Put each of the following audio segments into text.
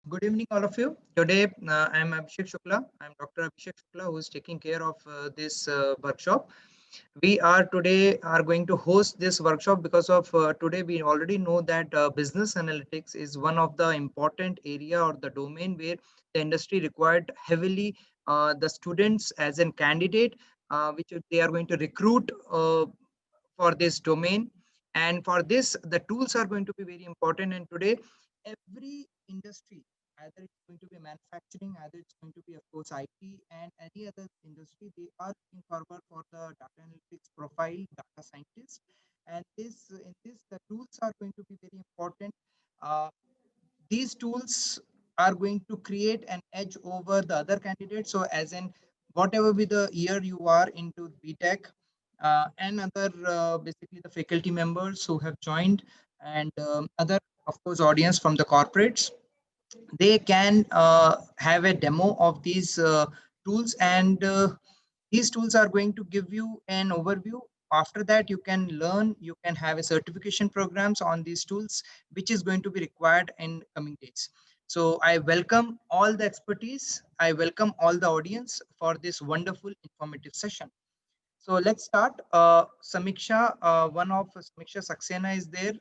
Good evening, all of you. Today, I am Abhishek Shukla. I am Dr. Abhishek Shukla, who is taking care of this workshop. We are today are going to host this workshop because of today we already know that business analytics is one of the important area or the domain where the industry required heavily the students as a candidate, which they are going to recruit for this domain. And for this, the tools are going to be very important. And today, every industry, either it's going to be manufacturing, either it's going to be, of course, IT and any other industry, they are looking forward for the data analytics profile, data scientist. And this, in this, the tools are going to be very important. Uh, these tools are going to create an edge over the other candidates. So as in whatever be the year you are into BTech, and other basically the faculty members who have joined, and other, of course, audience from the corporates, they can have a demo of these tools, and these tools are going to give you an overview. After that, you can learn, you can have a certification programs on these tools, which is going to be required in coming days. So I welcome all the expertise, I welcome all the audience for this wonderful informative session. So let's start. Samiksha, one of Samiksha Saxena is there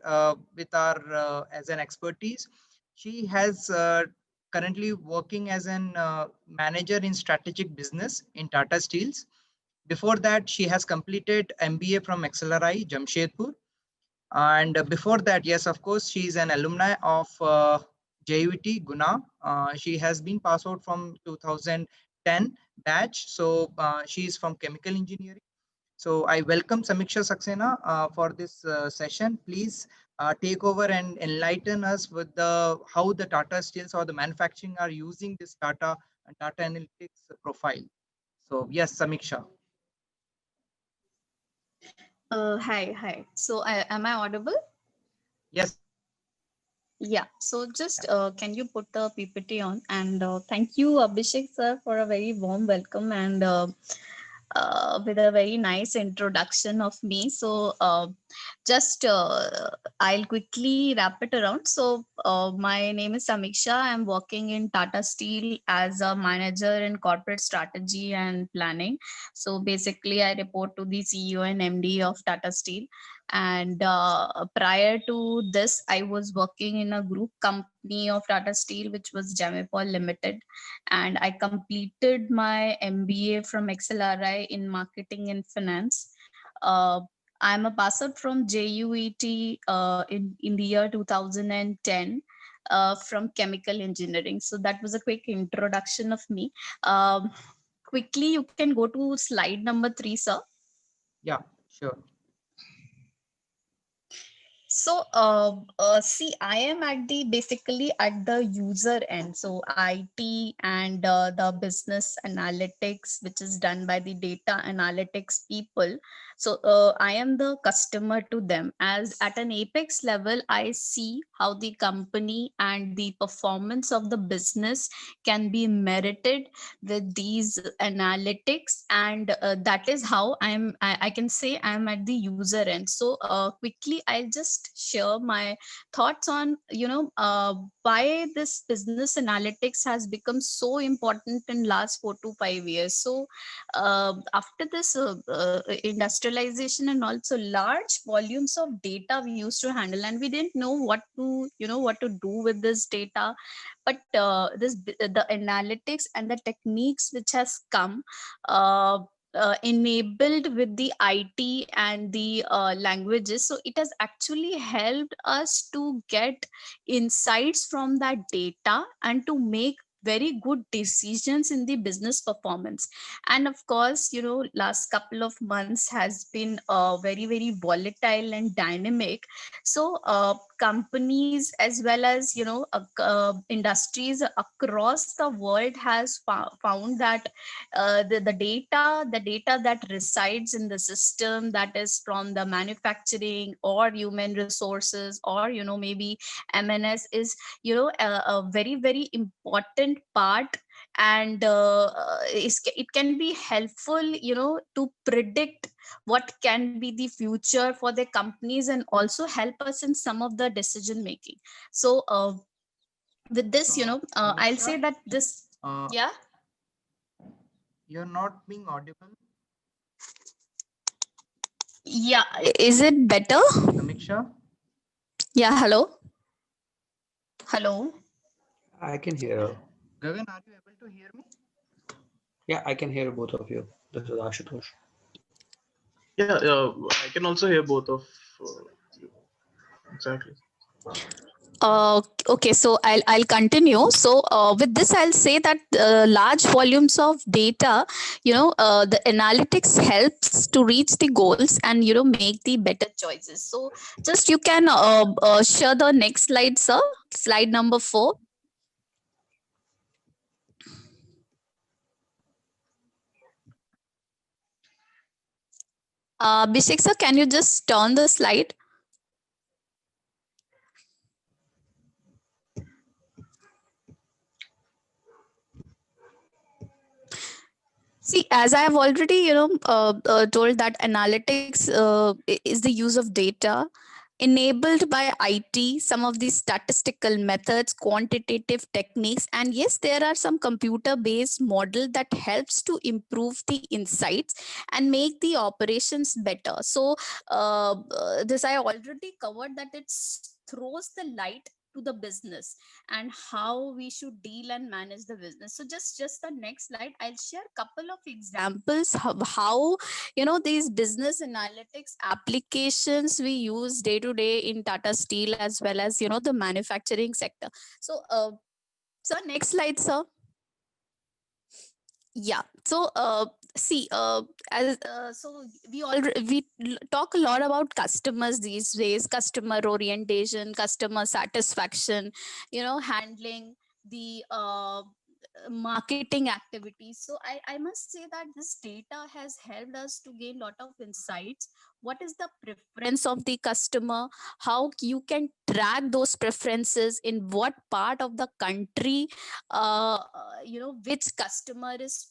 with our as an expertise. She has currently working as an manager in strategic business in Tata Steels. Before that, she has completed MBA from XLRI, Jamshedpur. And before that, yes, of course, she is an alumni of JUT Guna. She has been passed out from 2010 batch. So she is from chemical engineering. So I welcome Samiksha Saxena for this session. Please take over and enlighten us with the how the Tata Steels or the manufacturing are using this data analytics profile. So yes, Samiksha. Hi. So, am I audible? Yes. Yeah. So, just can you put the PPT on? And thank you, Abhishek sir, for a very warm welcome and with a very nice introduction of me. So, just I'll quickly wrap it around. So, my name is Samiksha. I'm working in Tata Steel as a manager in corporate strategy and planning. So, basically, I report to the CEO and MD of Tata Steel. And prior to this, I was working in a group company of Tata Steel, which was Jamipol Limited. And I completed my MBA from XLRI in marketing and finance. Uh, I'm a pass out from JUET in the year 2010 from chemical engineering. So that was a quick introduction of me. Quickly, you can go to slide number 3, sir. Yeah, sure. So, see, I am at the basically at the user end. So, IT and the business analytics, which is done by the data analytics people. So, I am the customer to them. As at an apex level, I see how the company and the performance of the business can be merited with these analytics, and that is how I can say I'm at the user end. So quickly I'll just share my thoughts on why this business analytics has become so important in last 4 to 5 years. So after this industrialization and also large volumes of data we used to handle, and we didn't know what to do with this data. But the analytics and the techniques which has come enabled with the IT and the languages. So it has actually helped us to get insights from that data and to make very good decisions in the business performance. And of course, last couple of months has been very volatile and dynamic. So companies as well as industries across the world has found that the data that resides in the system, that is from the manufacturing or human resources or maybe MNS, is a very important part. And it can be helpful to predict what can be the future for the companies and also help us in some of the decision making. So With this, I'll say Samiksha, that this, yeah. you're not being audible. Yeah, is it better? Samiksha, Yeah, hello. Hello. I can hear. Gagan, are you able to hear me? Yeah, I can hear both of you. This is Ashutosh. Yeah, I can also hear both of you. Exactly. Okay, so I'll continue. So with this, I'll say that large volumes of data, the analytics helps to reach the goals and make the better choices. So just you can share the next slide, sir. Slide number 4. Abhishek sir, can you just turn the slide? See, as I have already, told that analytics is the use of data enabled by IT, some of these statistical methods, quantitative techniques, and yes, there are some computer-based model that helps to improve the insights and make the operations better. So this I already covered that it throws the light to the business and how we should deal and manage the business. So just the next slide, I'll share a couple of examples of how these business analytics applications we use day to day in Tata Steel as well as the manufacturing sector. So sir, next slide, sir. Yeah, so see, as so we talk a lot about customers these days, customer orientation, customer satisfaction, handling the marketing activities. So I must say that this data has helped us to gain a lot of insights. What is the preference of the customer? How you can track those preferences, in what part of the country which customer is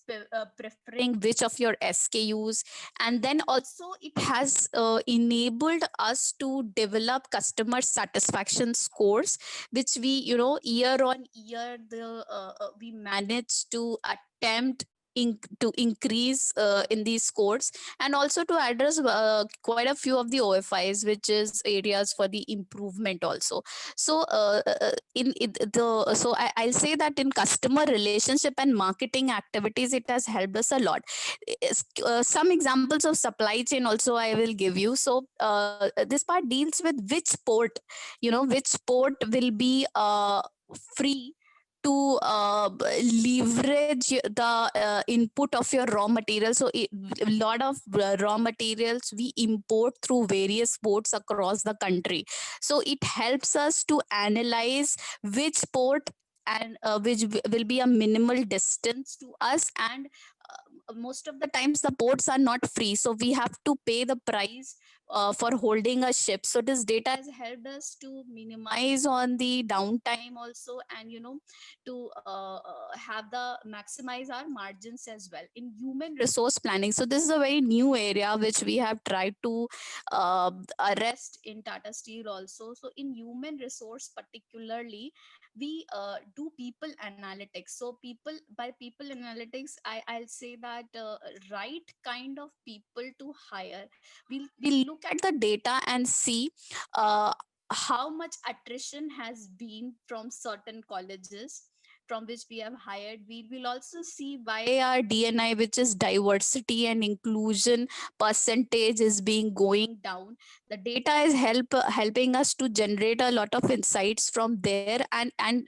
preferring which of your SKUs. And then also it has enabled us to develop customer satisfaction scores, which we year on year we manage to attempt to increase in these scores, and also to address quite a few of the OFIs, which is areas for the improvement also. So I'll say that in customer relationship and marketing activities, it has helped us a lot. Some examples of supply chain also I will give you. So this part deals with which port will be free to leverage the input of your raw material. So a lot of raw materials we import through various ports across the country. So it helps us to analyze which port and which will be a minimal distance to us. And most of the times the ports are not free, so we have to pay the price for holding a ship. So this data has helped us to minimize on the downtime also, and to have the maximize our margins as well. In human resource planning, so this is a very new area which we have tried to arrest in Tata Steel also. So in human resource particularly, we do people analytics. So by people analytics, I'll say that right kind of people to hire. We'll look at the data and see how much attrition has been from certain colleges from which we have hired. We will also see why our DNI, which is diversity and inclusion percentage, is being going down. The data is helping us to generate a lot of insights from there, and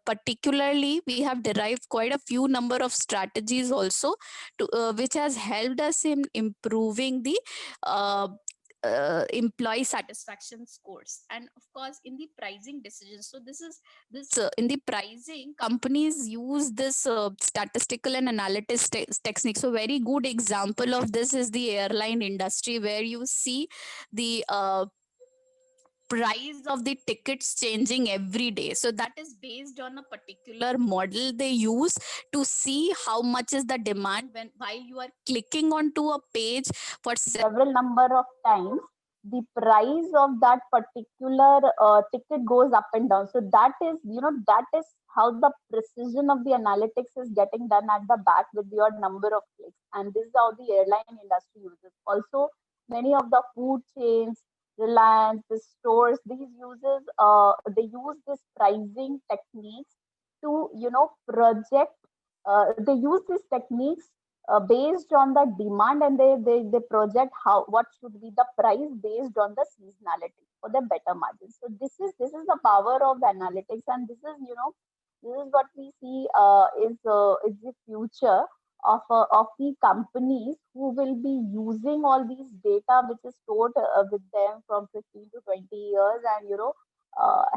particularly we have derived quite a few number of strategies also to which has helped us in improving the uh, employee satisfaction scores. And of course in the pricing decisions, so this in the pricing, companies use this statistical and analytics techniques. So very good example of this is the airline industry, where you see the price of the tickets changing every day. So that is based on a particular model they use to see how much is the demand when while you are clicking onto a page for several number of times. the price of that particular ticket goes up and down. So that is, that is how the precision of the analytics is getting done at the back with your number of clicks. And this is how the airline industry uses. Also, many of the food chains, Reliance, the stores, they use this pricing techniques to, project. They use these techniques based on the demand, and they project what should be the price based on the seasonality for the better margins. So this is the power of analytics, and this is what we see is the future of the companies who will be using all these data which is stored with them from 15 to 20 years, and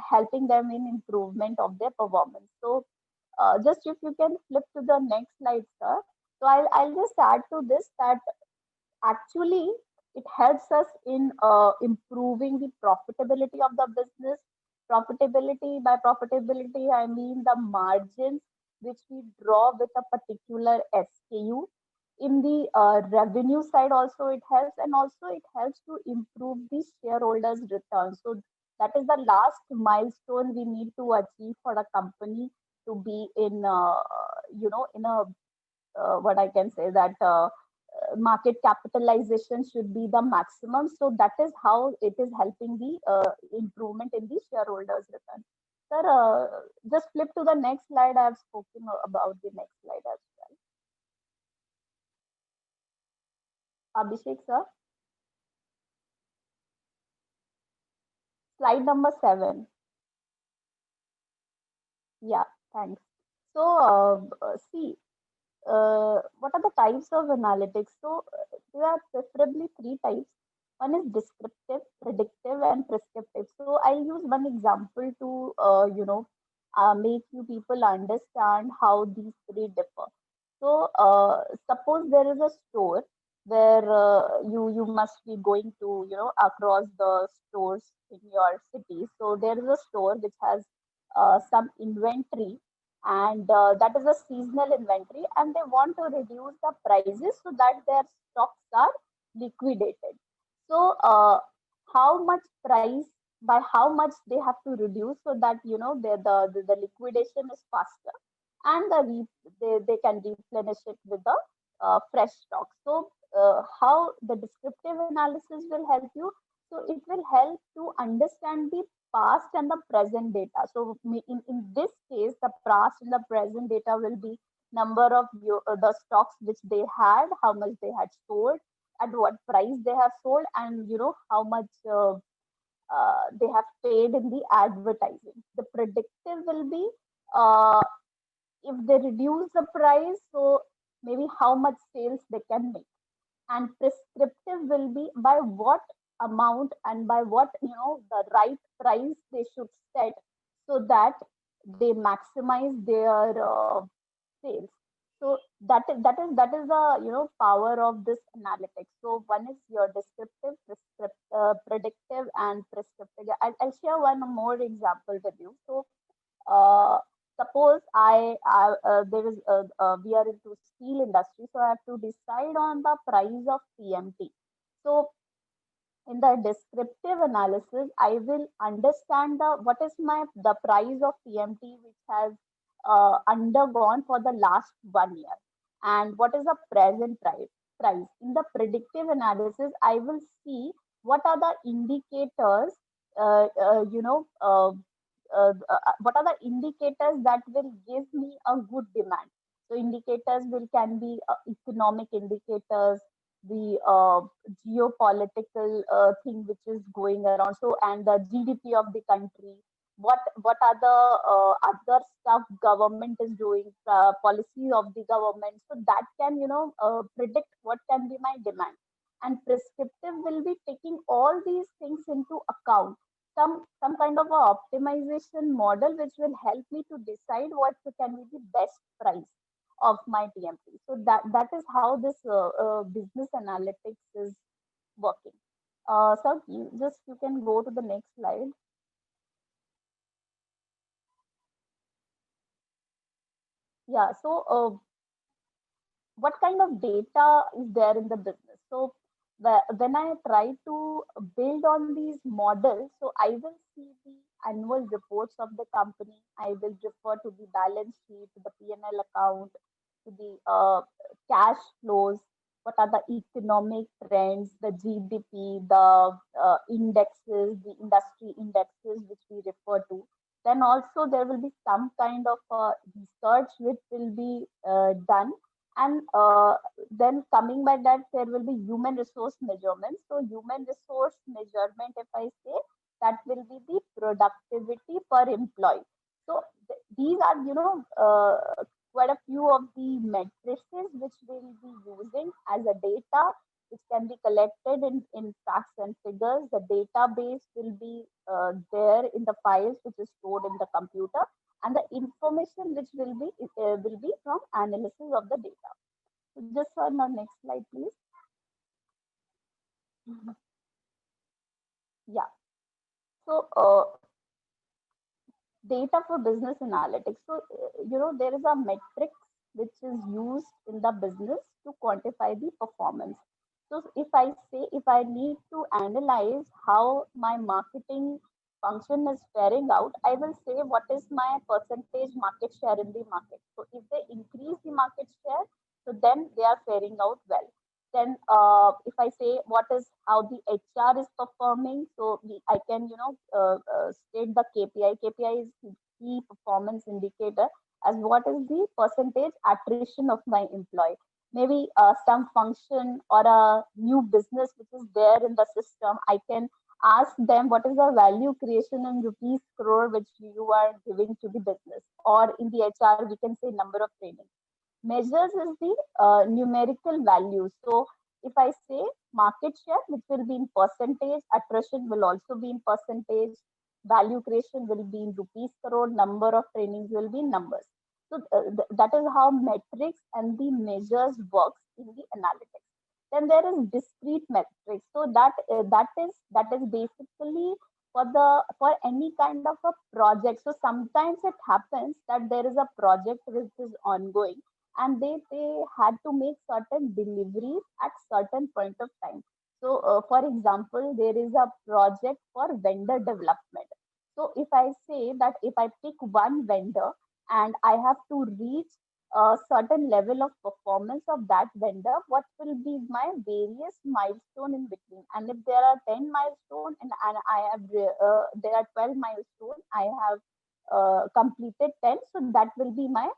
helping them in improvement of their performance. So just if you can flip to the next slide, sir. So I'll just add to this that actually it helps us in improving the profitability of the business. Profitability, by profitability, I mean the margins which we draw with a particular SKU. In the revenue side also it helps, and also it helps to improve the shareholders return. So that is the last milestone we need to achieve for a company to be in in a what I can say that market capitalization should be the maximum. So that is how it is helping the improvement in the shareholders return. Sir, just flip to the next slide. I have spoken about the next slide as well. Abhishek, sir. Slide number 7. Yeah, thanks. So see, what are the types of analytics? So there are preferably 3 types. One is descriptive, predictive, and prescriptive. So I'll use one example to make you people understand how these 3 differ. So suppose there is a store where you must be going to across the stores in your city. So there is a store which has some inventory, and that is a seasonal inventory, and they want to reduce the prices so that their stocks are liquidated. So how much price, by how much they have to reduce so that the liquidation is faster, and they can replenish it with the fresh stock. So how the descriptive analysis will help you? So it will help to understand the past and the present data. So in this case, the past and the present data will be number of the stocks which they had, how much they had sold, at what price they have sold, and how much they have paid in the advertising. The predictive will be uh, if they reduce the price, so maybe how much sales they can make. And prescriptive will be by what amount and by what the right price they should set so that they maximize their sales. So that is the power of this analytics. So one is your descriptive, predictive, and prescriptive. I'll share one more example with you. So uh, suppose there is we are into steel industry, so I have to decide on the price of TMT. So in the descriptive analysis, I will understand what is the price of TMT which has undergone for the last 1 year, and what is the present price. In the predictive analysis, I will see what are the indicators, uh, uh, you know uh, what are the indicators that will give me a good demand. So indicators will can be economic indicators, the geopolitical thing which is going around, so and the GDP of the country, what are the other stuff government is doing, policy of the government, so that can predict what can be my demand. And prescriptive will be taking all these things into account, some kind of a optimization model which will help me to decide what can be the best price of my TMT. So that is how this business analytics is working. So you can go to the next slide. Yeah. So what kind of data is there in the business? So when I try to build on these models, so I will see the annual reports of the company. I will refer to the balance sheet, to the P&L account, to the cash flows. What are the economic trends, the GDP, the indexes, the industry indexes which we refer to. Then also there will be some kind of research which will be done, and then coming by that, there will be human resource measurement. So human resource measurement, if I say, that will be the productivity per employee. So these are, quite a few of the matrices which we'll be using as a data, which can be collected in facts and figures. The database will be there in the files which is stored in the computer, and the information which will be from analysis of the data. So just on the next slide, please. Yeah. So data for business analytics. So there is a metric which is used in the business to quantify the performance. So if I need to analyze how my marketing function is faring out, I will say what is my percentage market share in the market. So if they increase the market share, so then they are faring out well. Then if I say what is how the HR is performing, so I can state the KPI. KPI is the key performance indicator, as what is the percentage attrition of my employee. Maybe some function or a new business which is there in the system, I can ask them what is the value creation in rupees crore which you are giving to the business, or in the HR we can say number of trainings. Measures is the numerical value. So if I say market share, which will be in percentage, attrition will also be in percentage, value creation will be in rupees crore, number of trainings will be in numbers. So that is how metrics and the measures works in the analytics. Then there is discrete metrics. So that is basically for any kind of a project. So sometimes it happens that there is a project which is ongoing, and they had to make certain deliveries at certain point of time. So for example, there is a project for vendor development. So if I say that if I pick one vendor and I have to reach a certain level of performance of that vendor, what will be my various milestone in between? And if there are 10 milestone and I have there are 12 milestone, I have completed 10, so that will be my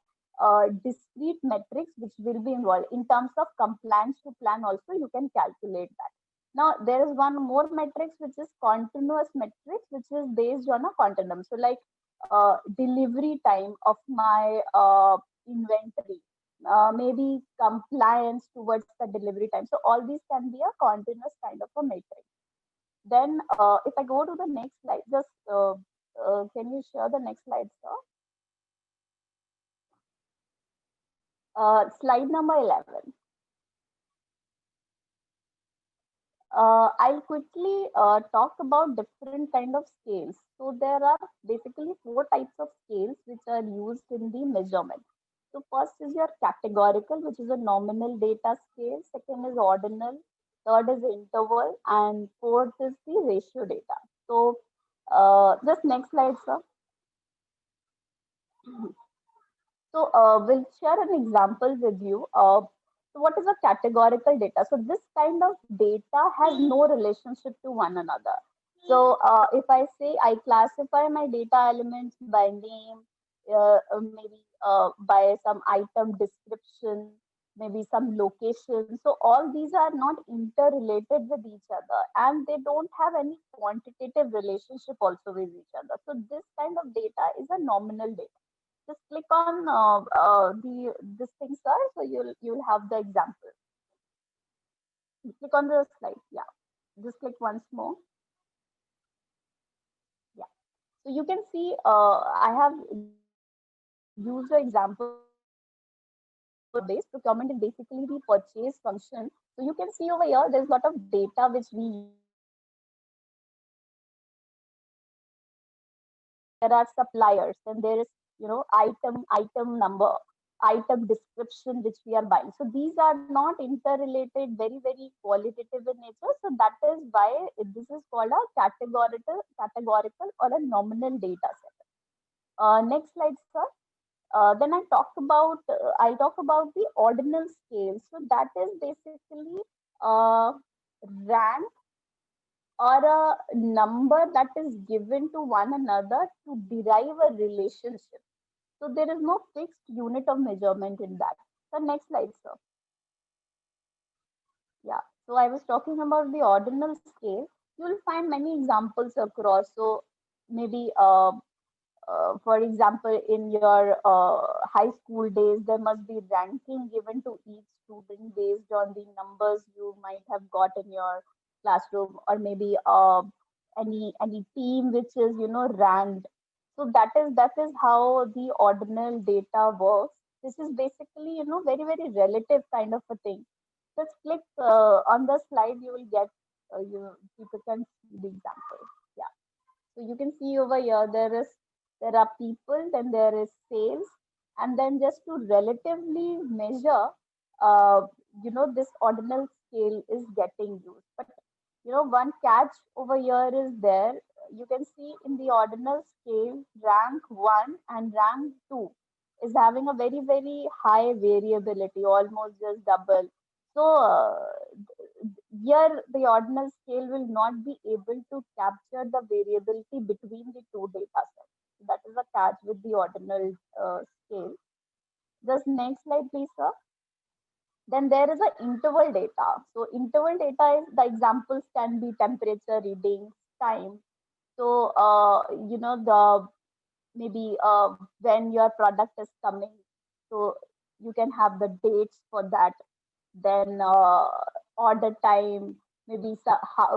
discrete metrics which will be involved. In terms of compliance to plan also, you can calculate that. Now there is one more metrics which is continuous metrics, which is based on a continuum. So like delivery time of my inventory, maybe compliance towards the delivery time. So all these can be a continuous kind of a metric. Then if I go to the next slide, just can you share the next slide, sir? Slide number 11. I'll quickly talk about different kind of scales. So there are basically four types of scales which are used in the measurement. So first is your categorical, which is a nominal data scale. Second is ordinal. Third is interval, and fourth is the ratio data. So just next slide, sir. So we'll share an example with you. So what is a categorical data? So this kind of data has no relationship to one another. So if I say I classify my data elements by name, maybe by some item description, maybe some location. So all these are not interrelated with each other, and they don't have any quantitative relationship also with each other. So this kind of data is a nominal data. Just click on the this thing, sir. So you'll have the example. Click on the slide. Yeah. Just click once more. Yeah. So you can see I have used the example base. Procurement is basically the purchase function. So you can see over here there's a lot of data which we there are suppliers, and there is item number, item description which we are buying. So these are not interrelated, very, very qualitative in nature. So that is why this is called a categorical or a nominal data set. Next slide, sir. Then I talk about the ordinal scale. So that is basically rank or a number that is given to one another to derive a relationship. So there is no fixed unit of measurement in that. So next slide, sir. Yeah. So I was talking about the ordinal scale. You will find many examples across. So maybe for example, in your high school days, there must be ranking given to each student based on the numbers you might have got in your classroom, or maybe any team which is ranked. So that is how the ordinal data works. This is basically very, very relative kind of a thing. Just click on the slide, you will get people can see the example. Yeah. So you can see over here there are people, then there is sales, and then just to relatively measure, this ordinal scale is getting used. But one catch over here is there. You can see in the ordinal scale, rank 1 and rank 2 is having a very, very high variability, almost just double. So here the ordinal scale will not be able to capture the variability between the two data sets. That is a catch with the ordinal scale. Just next slide, please, sir. Then there is a interval data. So interval data is the examples can be temperature readings, time. So the maybe when your product is coming. So you can have the dates for that. Then order time, maybe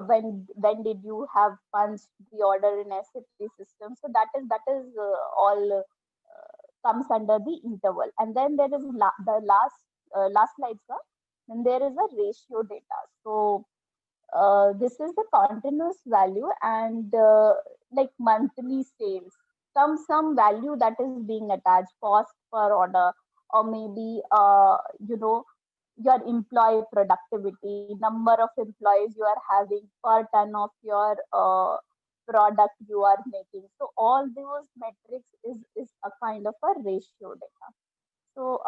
when did you have punched the order in SAP system. So that is all comes under the interval. And then there is the last slide, sir. Then there is a ratio data. So this is the continuous value and like monthly sales, some value that is being attached, cost per order, or maybe your employee productivity, number of employees you are having per ton of your product you are making. So all those metrics is a kind of a ratio data. So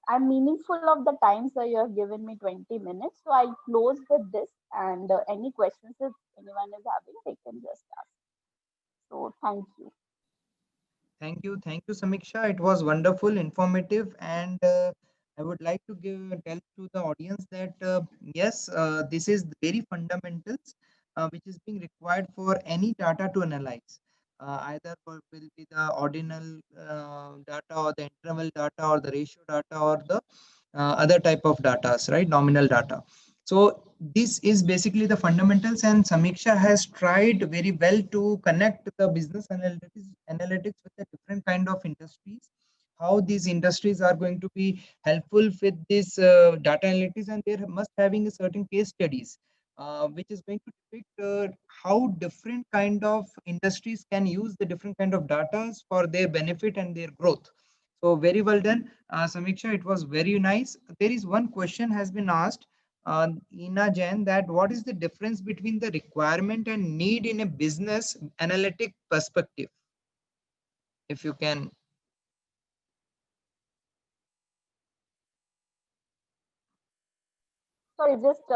I'm meaningful of the time, so you have given me 20 minutes. So I close with this, and any questions if anyone is having, they can just ask. So thank you. Thank you, Samiksha. It was wonderful, informative, and I would like to tell to the audience that yes, this is very fundamentals which is being required for any data to analyze. Either will be the ordinal data, or the interval data, or the ratio data, or the other type of data, right? Nominal data. So this is basically the fundamentals, and Samiksha has tried very well to connect the business analytics with the different kind of industries, how these industries are going to be helpful with this data analytics, and they're must having a certain case studies which is going to depict how different kind of industries can use the different kind of data for their benefit and their growth. So very well done, Samiksha. It was very nice. There is one question has been asked, Ina Jain, that what is the difference between the requirement and need in a business analytic perspective? If you can. Sorry, just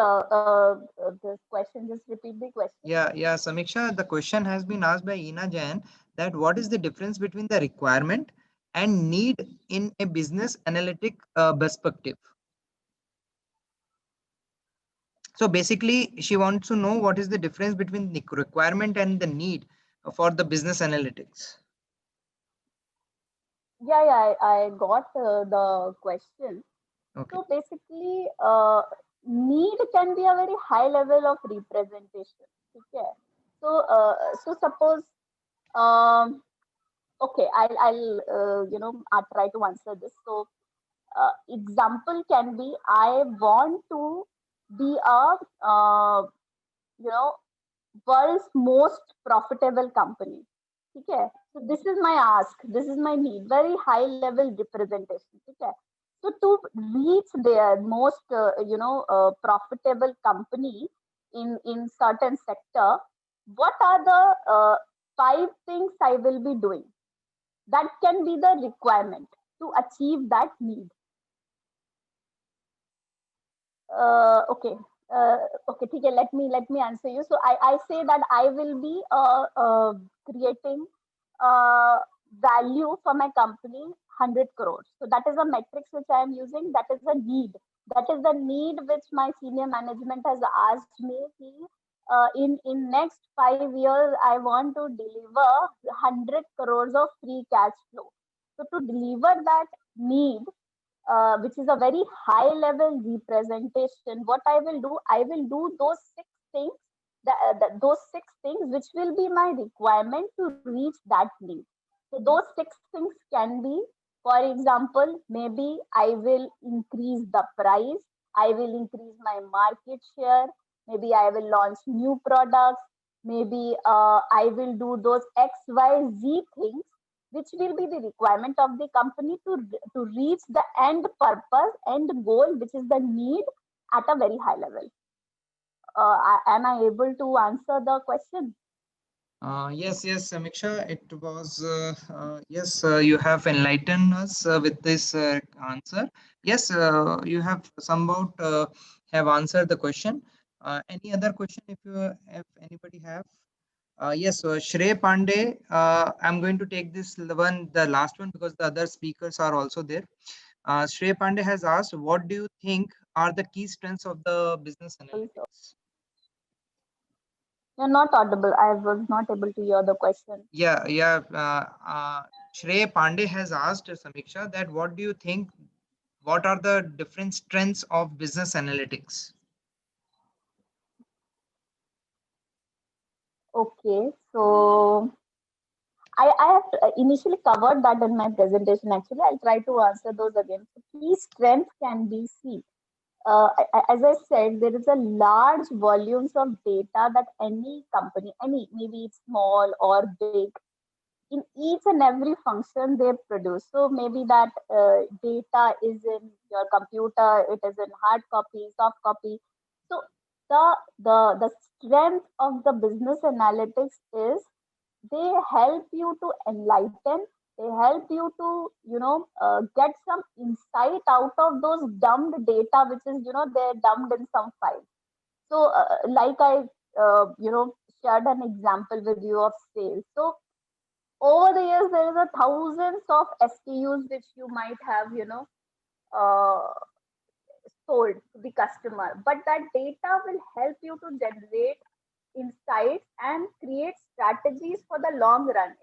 this question. Just repeat the question. Yeah, Samiksha, the question has been asked by Ina Jain that what is the difference between the requirement and need in a business analytic perspective? So basically, she wants to know what is the difference between the requirement and the need for the business analytics. Yeah, I got the question. Okay. So basically, need can be a very high level of representation. Okay. So suppose, okay, I'll try to answer this. So example can be, I want to be a you know world's most profitable company. Okay. So this is my ask, this is my need, very high level representation. Okay. So to reach their most, profitable company in certain sector, what are the 5 things I will be doing? That can be the requirement to achieve that need. Okay. Okay, okay, let me answer you. So I say that I will be creating uh, value for my company 100 crores. So that is a metrics which I am using. That is the need. That is the need which my senior management has asked me. In next 5 years, I want to deliver 100 crores of free cash flow. So to deliver that need, which is a very high level representation, what I will do, I will do those 6 things, those 6 things which will be my requirement to reach that need. So those 6 things can be, for example, maybe I will increase the price, I will increase my market share, maybe I will launch new products, maybe I will do those XYZ things which will be the requirement of the company to reach the end purpose, end goal, which is the need at a very high level. Am I able to answer the question? Yes, yes, Samiksha, it was, yes, you have enlightened us with this answer. Yes, you have somewhat have answered the question. Any other question if anybody have? Yes, so Shrey Pandey, I'm going to take this the last one, because the other speakers are also there. Shrey Pandey has asked, what do you think are the key strengths of the business analytics? You're not audible. I was not able to hear the question. Yeah, yeah. Shrey Pandey has asked Samiksha that what do you think, what are the different strengths of business analytics? Okay, so I have initially covered that in my presentation. Actually, I'll try to answer those again. So key strength can be seen. As I said, there is a large volumes of data that any company, any maybe it's small or big, in each and every function they produce. So maybe that data is in your computer, it is in hard copy, soft copy. So the strength of the business analytics is they help you to enlighten, they help you to get some insight out of those dumped data which is they're dumped in some file. So like I shared an example with you of sales. So over the years there is a thousands of SKUs which you might have uh, sold to the customer, but that data will help you to generate insights and create strategies for the long run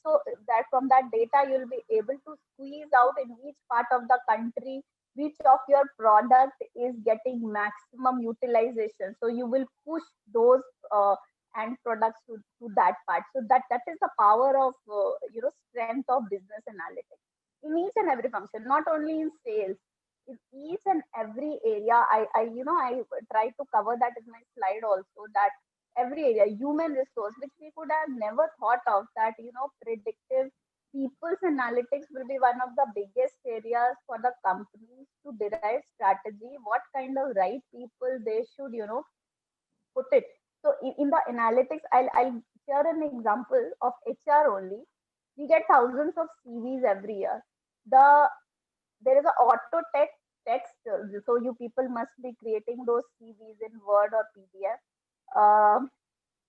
so that from that data you'll be able to squeeze out in each part of the country which of your product is getting maximum utilization, so you will push those end products to that part. So that is the power of strength of business analytics in each and every function, not only in sales, in each and every area. I try to cover that in my slide also, that every area, human resource, which we could have never thought of, that predictive people's analytics will be one of the biggest areas for the companies to derive strategy, what kind of right people they should put it. So in the analytics, I'll share an example of HR only. We get thousands of CVs every year. There is a auto text, so you people must be creating those CVs in Word or PDF.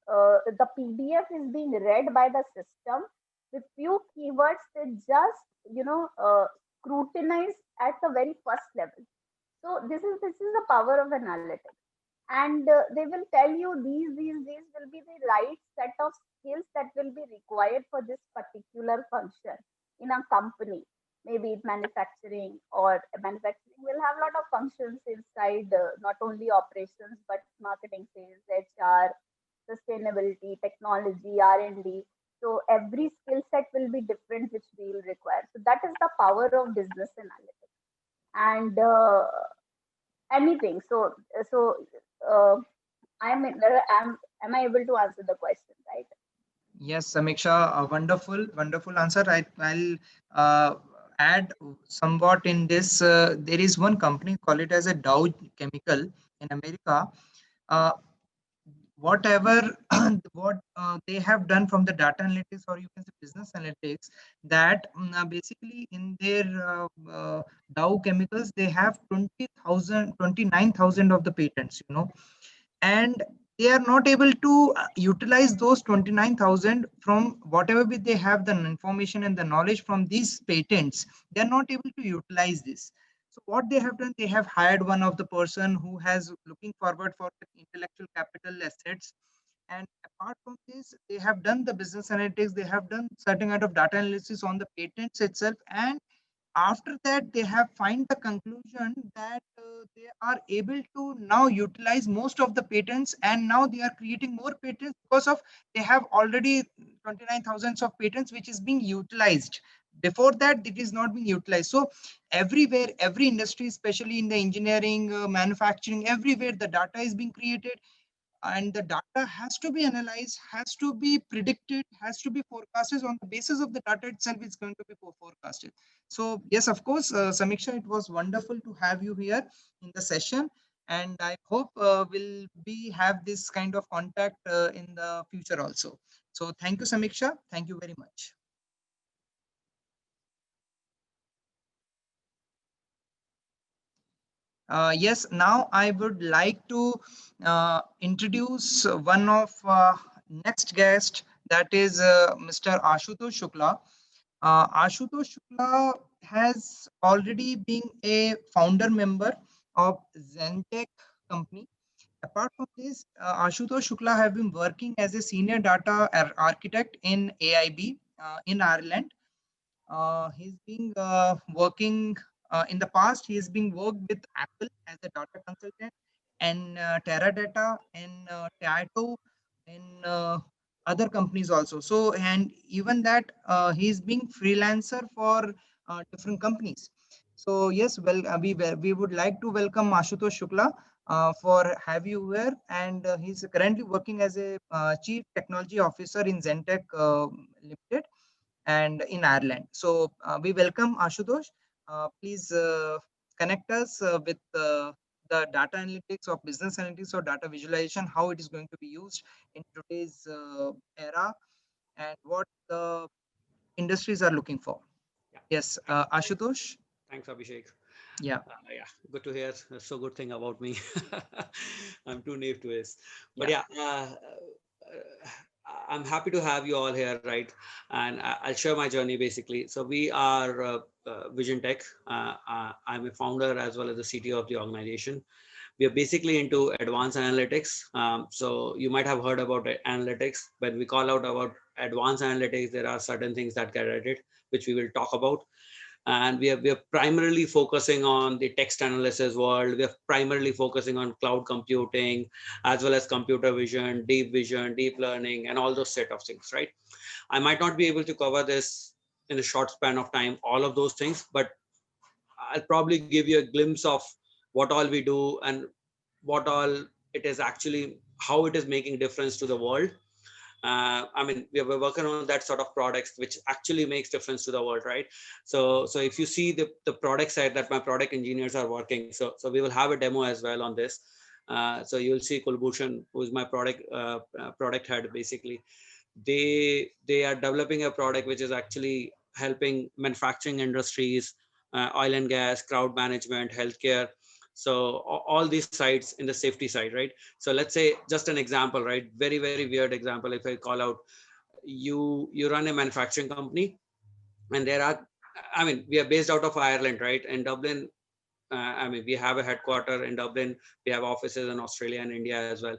The PDF is being read by the system with few keywords. They just scrutinize at the very first level. So this is the power of analytics, and they will tell you these will be the right set of skills that will be required for this particular function in a company. Maybe it manufacturing, or manufacturing will have a lot of functions inside, not only operations but marketing, sales, HR, sustainability, technology, R&D. So every skill set will be different which we will require. So that is the power of business analytics. And anything. So uh, am I able to answer the question, right? Yes, Samiksha, a wonderful, wonderful answer. I'll add somewhat in this. There is one company, call it as a Dow Chemical in America. Uh, Whatever what they have done from the data analytics, or you can say business analytics, that basically in their Dow Chemicals, they have 20,000, 29,000 of the patents, and they are not able to utilize those 29,000 from whatever they have the information and the knowledge from these patents. They are not able to utilize this. So what they have done, they have hired one of the person who has looking forward for the intellectual capital assets. And apart from this, they have done the business analytics, they have done certain kind of data analysis on the patents itself. And after that, they have find the conclusion that they are able to now utilize most of the patents, and now they are creating more patents because of they have already 29,000 of patents which is being utilized. Before that, it is not being utilized. So everywhere, every industry, especially in the engineering, manufacturing, everywhere the data is being created, and the data has to be analyzed, has to be predicted, has to be forecasted. On the basis of the data itself, it's going to be forecasted. So yes, of course, Samiksha, it was wonderful to have you here in the session, and I hope we'll be have this kind of contact in the future also. So thank you, Samiksha, thank you very much. Yes, now I would like to introduce one of next guest, that is Mr. Ashutosh Shukla. Ashutosh Shukla has already been a founder member of Zentech company. Apart from this, Ashutosh Shukla have been working as a senior data architect in AIB in Ireland. He's been working in the past. He's been worked with Apple as a data consultant, and Teradata and Taito in other companies also. So, and even that he's being freelancer for different companies. So yes, well, we would like to welcome Ashutosh Shukla for have you here, and he's currently working as a chief technology officer in Zentech Limited and in Ireland. So we welcome Ashutosh. Please connect us with the data analytics or business analytics or data visualization, how it is going to be used in today's era, and what the industries are looking for. Yeah. Yes, Ashutosh. Thanks, Abhishek. Yeah. Yeah, good to hear. So good thing about me. I'm too naive to this, but Yeah. I'm happy to have you all here, right? And I'll share my journey basically. So we are Vision Tech. I'm a founder as well as the CTO of the organization. We are basically into advanced analytics. So you might have heard about analytics. When we call out about advanced analytics, there are certain things that get added, which we will talk about. And we are primarily focusing on the text analysis world. We are primarily focusing on cloud computing, as well as computer vision, deep learning, and all those set of things, right? I might not be able to cover this in a short span of time, all of those things, but I'll probably give you a glimpse of what all we do and what all it is actually, how it is making difference to the world. I mean, we're working on that sort of products which actually makes difference to the world, right? So if you see the product side that my product engineers are working, so we will have a demo as well on this. So you'll see Kulbhushan, who is my product head. Basically, they are developing a product which is actually helping manufacturing industries, oil and gas, crowd management, healthcare. So all these sides in the safety side, right? So let's say just an example, right? Very weird example. If I call out, you run a manufacturing company, and there are, I mean, we are based out of Ireland, right? In Dublin, I mean, we have a headquarter in Dublin. We have offices in Australia and India as well.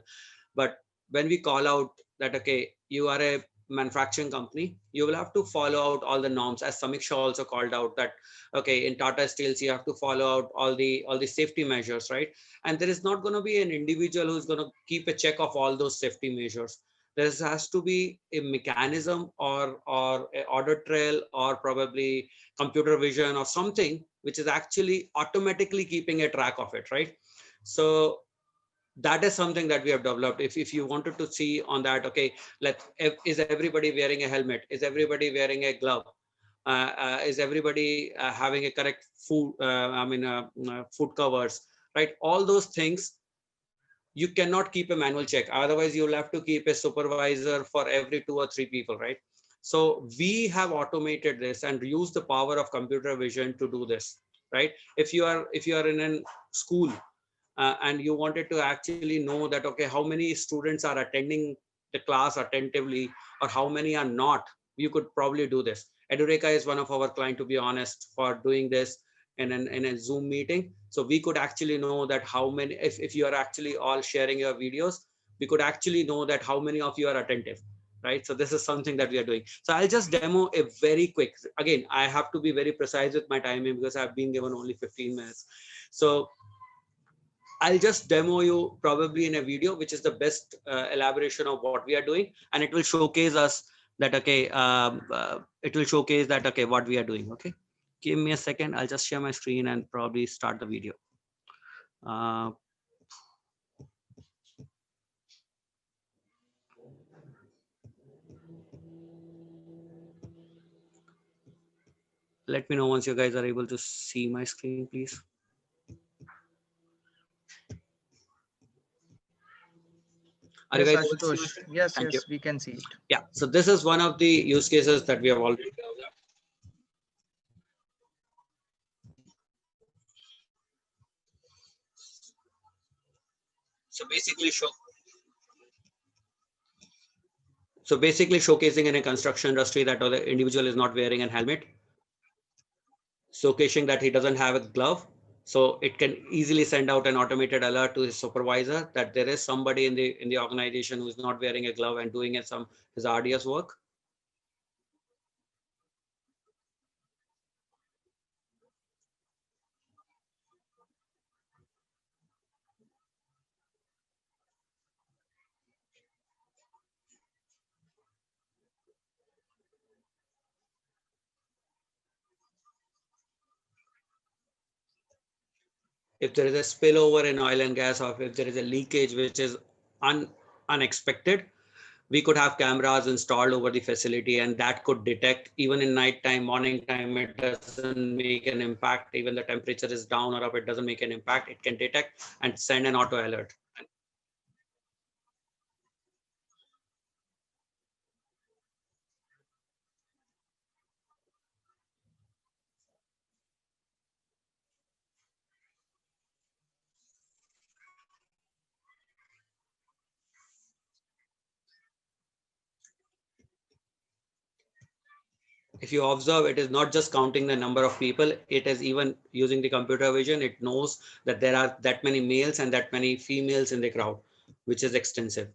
But when we call out that, okay, you are a manufacturing company, you will have to follow out all the norms, as Samiksha also called out that, okay, in Tata Steels, you have to follow out all the safety measures, right? And there is not going to be an individual who's going to keep a check of all those safety measures. There has to be a mechanism or a audit trail or probably computer vision or something which is actually automatically keeping a track of it, right? So that is something that we have developed. If you wanted to see on that, okay, is everybody wearing a helmet? Is everybody wearing a glove? Is everybody having a correct food covers, right? All those things you cannot keep a manual check. Otherwise, you'll have to keep a supervisor for every 2 or 3 people, right? So we have automated this and use the power of computer vision to do this, right? If you are in a school and you wanted to actually know that, okay, how many students are attending the class attentively or how many are not, you could probably do this. Edureka is one of our client, to be honest, for doing this in a Zoom meeting. So we could actually know that how many, if you are actually all sharing your videos, we could actually know that how many of you are attentive, right? So this is something that we are doing. So I'll just demo a very quick, again, I have to be very precise with my timing because I've been given only 15 minutes. So I'll just demo you probably in a video, which is the best elaboration of what we are doing. And it will showcase us that, okay, it will showcase that, okay, what we are doing. Okay. Give me a second. I'll just share my screen and probably start the video. Let me know once you guys are able to see my screen, please. Are you Yes, guys able to see my Ashutosh. screen? Yes, Thank you. yes, we can see it. Yeah. So this is one of the use cases that we have already developed. So basically showcasing in a construction industry that the individual is not wearing a helmet, showcasing that he doesn't have a glove. So it can easily send out an automated alert to his supervisor that there is somebody in the organization who is not wearing a glove and doing some hazardous work. If there is a spillover in oil and gas, or if there is a leakage which is unexpected, we could have cameras installed over the facility, and that could detect even in night time, morning time. It doesn't make an impact. Even the temperature is down or up, it doesn't make an impact. It can detect and send an auto alert. If you observe, it is not just counting the number of people, it is even using the computer vision. It knows that there are that many males and that many females in the crowd, which is extensive.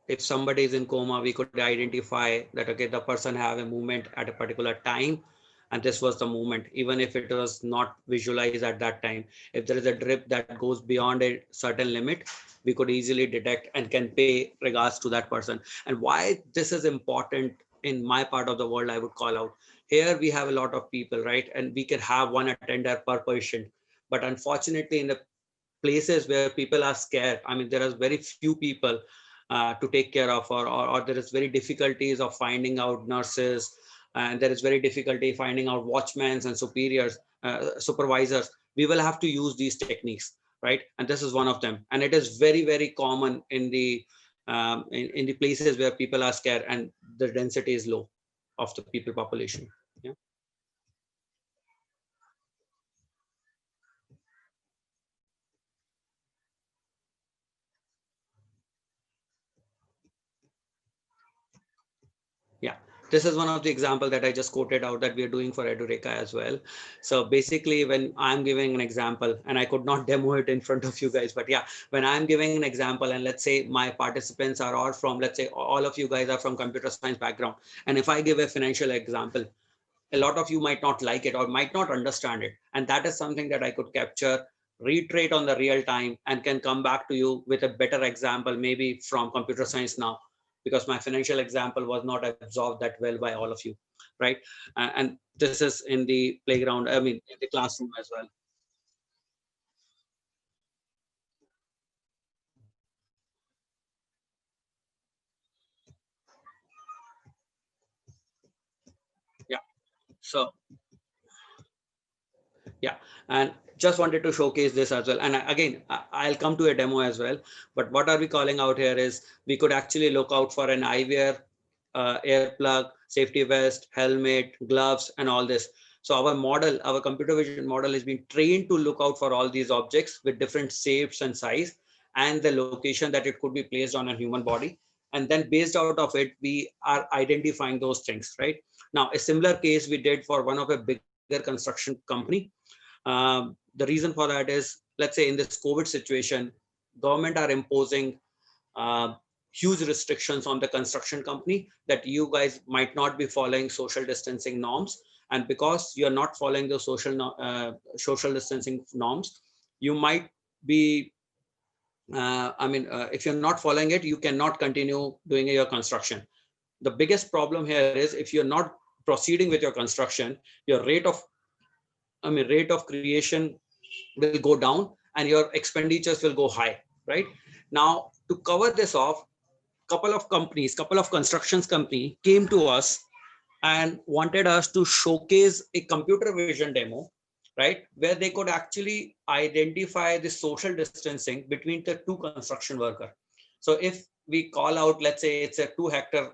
If somebody is in coma, we could identify that, okay, the person have a movement at a particular time, and this was the movement, even if it was not visualized at that time. If there is a drip that goes beyond a certain limit, we could easily detect and can pay regards to that person. And why this is important in my part of the world, I would call out. Here we have a lot of people, right? And we can have one attender per patient. But unfortunately, in the places where people are scared, I mean, there are very few people to take care of, or there is very difficulties of finding out nurses, and there is very difficulty finding out watchmen and supervisors. We will have to use these techniques, right? And this is one of them. And it is very, very common in the places where people are scared and the density is low of the people population. Yeah. Yeah, this is one of the example that I just quoted out that we are doing for Edureka as well. So basically, when I'm giving an example, and I could not demo it in front of you guys, but yeah, when I'm giving an example, and let's say my participants are all from, let's say all of you guys are from computer science background, and if I give a financial example, a lot of you might not like it or might not understand it, and that is something that I could capture, reiterate on the real time, and can come back to you with a better example, maybe from computer science now, because my financial example was not absorbed that well by all of you, right? And this is in the playground, I mean, in the classroom as well. Yeah. So yeah, and just wanted to showcase this as well. And again, I'll come to a demo as well, but what are we calling out here is we could actually look out for an eyewear, earplug, safety vest, helmet, gloves, and all this. So our model, our computer vision model, is being trained to look out for all these objects with different shapes and size and the location that it could be placed on a human body. And then based out of it, we are identifying those things, right? Now, a similar case we did for one of a bigger construction company. The reason for that is, let's say in this COVID situation, government are imposing huge restrictions on the construction company that you guys might not be following social distancing norms. And because you're not following the social distancing norms, you might be, if you're not following it, you cannot continue doing your construction. The biggest problem here is if you're not proceeding with your construction, your rate of creation will go down and your expenditures will go high, right? Now, to cover this off, couple of constructions company came to us and wanted us to showcase a computer vision demo, right, where they could actually identify the social distancing between the two construction worker. So if we call out, let's say it's a 2-hectare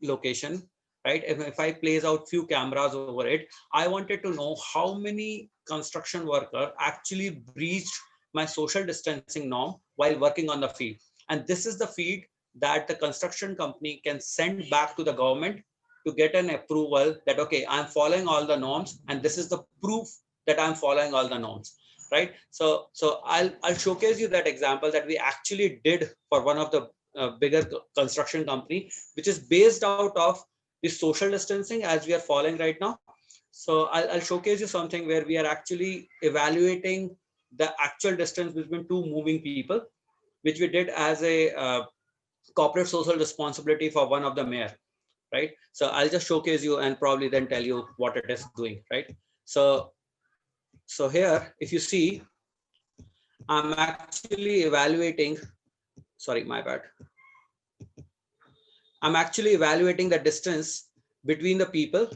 location, right? If I place out few cameras over it, I wanted to know how many construction worker actually breached my social distancing norm while working on the field. And this is the feed that the construction company can send back to the government to get an approval that, okay, I'm following all the norms, and this is the proof that I'm following all the norms, right? So I'll showcase you that example that we actually did for one of the bigger construction company, which is based out of the social distancing as we are following right now. So I'll showcase you something where we are actually evaluating the actual distance between two moving people, which we did as a corporate social responsibility for one of the mayor, right? So I'll just showcase you and probably then tell you what it is doing, right? So here, if you see, I'm actually evaluating, sorry, my bad. I'm actually evaluating the distance between the people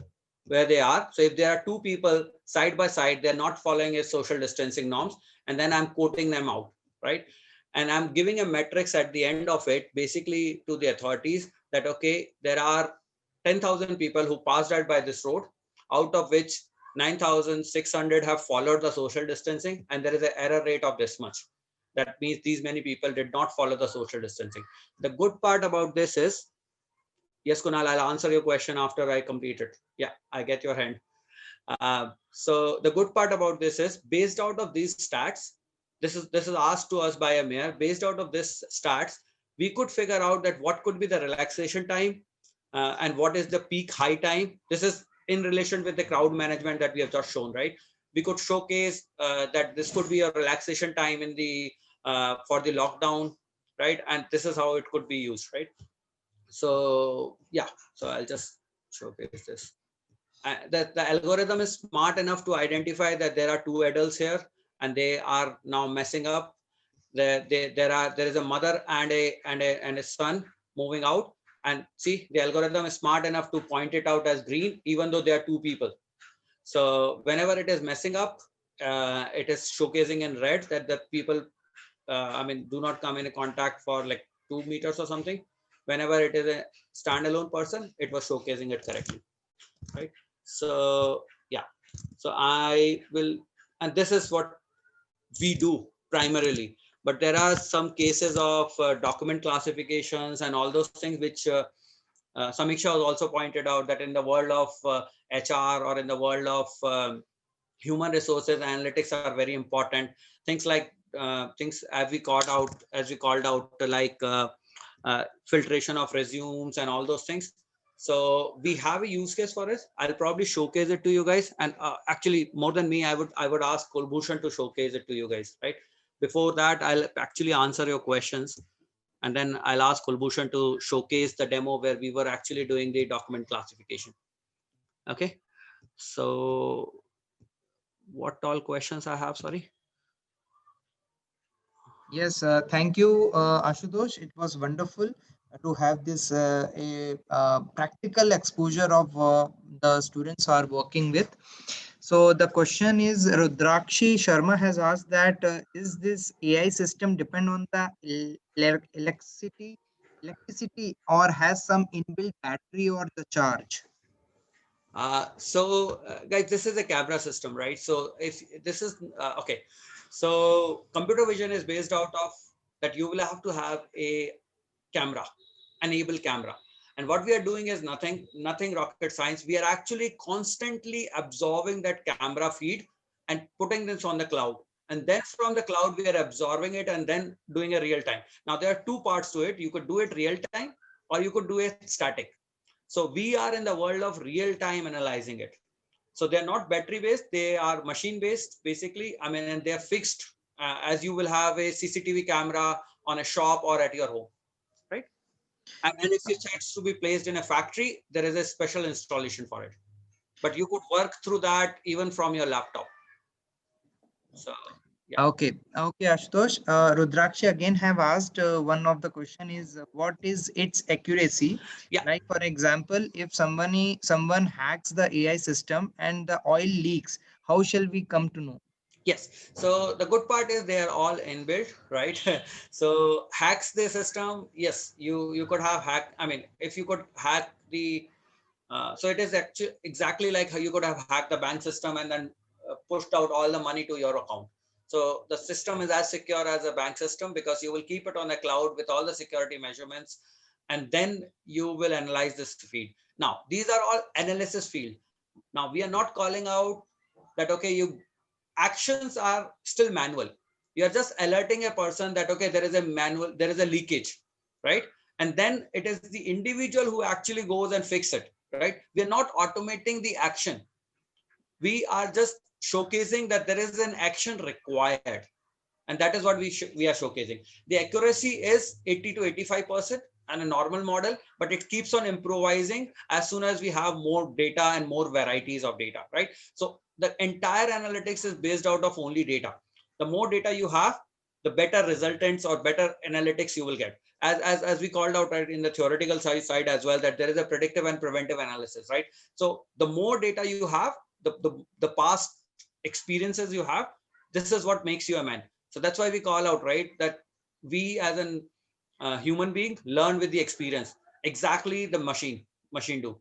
where they are. So if there are two people side by side, they're not following a social distancing norms, and then I'm quoting them out, right? And I'm giving a metrics at the end of it, basically to the authorities that, okay, there are 10,000 people who passed out by this road, out of which 9,600 have followed the social distancing, and there is an error rate of this much. That means these many people did not follow the social distancing. The good part about this is, yes, Kunal, I'll answer your question after I complete it. Yeah, I get your hand. So the good part about this is, based out of these stats, this is asked to us by a mayor. Based out of this stats, we could figure out that what could be the relaxation time and what is the peak high time. This is in relation with the crowd management that we have just shown, right? We could showcase that this could be a relaxation time in the for the lockdown, right? And this is how it could be used, right? So yeah, so I'll just showcase this. The algorithm is smart enough to identify that there are two adults here and they are now messing up. There is a mother and a son moving out, and see, the algorithm is smart enough to point it out as green even though there are two people. So whenever it is messing up, it is showcasing in red that the people do not come in contact for like 2 meters or something. Whenever it is a standalone person, it was showcasing it correctly, right? So yeah, so I will, and this is what we do primarily, but there are some cases of document classifications and all those things which Samiksha has also pointed out that in the world of HR or in the world of human resources, analytics are very important. Things like things as we called out like filtration of resumes and all those things. So we have a use case for this. I'll probably showcase it to you guys, and actually more than me, I would ask Kulbhushan to showcase it to you guys, right? Before that, I'll actually answer your questions. And then I'll ask Kulbhushan to showcase the demo where we were actually doing the document classification. Okay. So what all questions I have? Sorry. Yes, thank you, Ashutosh. It was wonderful to have this practical exposure of the students are working with. So the question is, Rudrakshi Sharma has asked that is this AI system depend on the electricity or has some inbuilt battery or the charge? Guys, this is a camera system, right? So if this is okay, so computer vision is based out of that you will have to have a camera, enable camera. And what we are doing is nothing rocket science. We are actually constantly absorbing that camera feed and putting this on the cloud. And then from the cloud, we are absorbing it and then doing a real time. Now, there are two parts to it. You could do it real time or you could do it static. So we are in the world of real time analyzing it. So they're not battery based, they are machine based basically. I mean, and they're fixed as you will have a CCTV camera on a shop or at your home, right? And if it's to be placed in a factory, there is a special installation for it. But you could work through that even from your laptop. So yeah. Okay, Ashutosh. Rudrakshi again have asked one of the question is what is its accuracy? Yeah. Like for example, if someone hacks the AI system and the oil leaks, how shall we come to know? Yes. So the good part is they are all inbuilt, right? So hacks the system. Yes, you could have hacked. I mean, if you could hack the, so it is actually exactly like how you could have hacked the bank system and then pushed out all the money to your account. So the system is as secure as a bank system because you will keep it on the cloud with all the security measurements, and then you will analyze this feed. Now, these are all analysis field. Now we are not calling out that okay, you actions are still manual. You are just alerting a person that okay, there is a leakage, right? And then it is the individual who actually goes and fix it, right? We are not automating the action. We are just showcasing that there is an action required, and that is what we are showcasing. The accuracy is 80 to 85% and a normal model, but it keeps on improvising as soon as we have more data and more varieties of data, right? So the entire analytics is based out of only data. The more data you have, the better resultants or better analytics you will get. As we called out right in the theoretical side as well, that there is a predictive and preventive analysis, right? So the more data you have, the past experiences you have, this is what makes you a man. So that's why we call out, right, that we as an human being learn with the experience, exactly the machine do,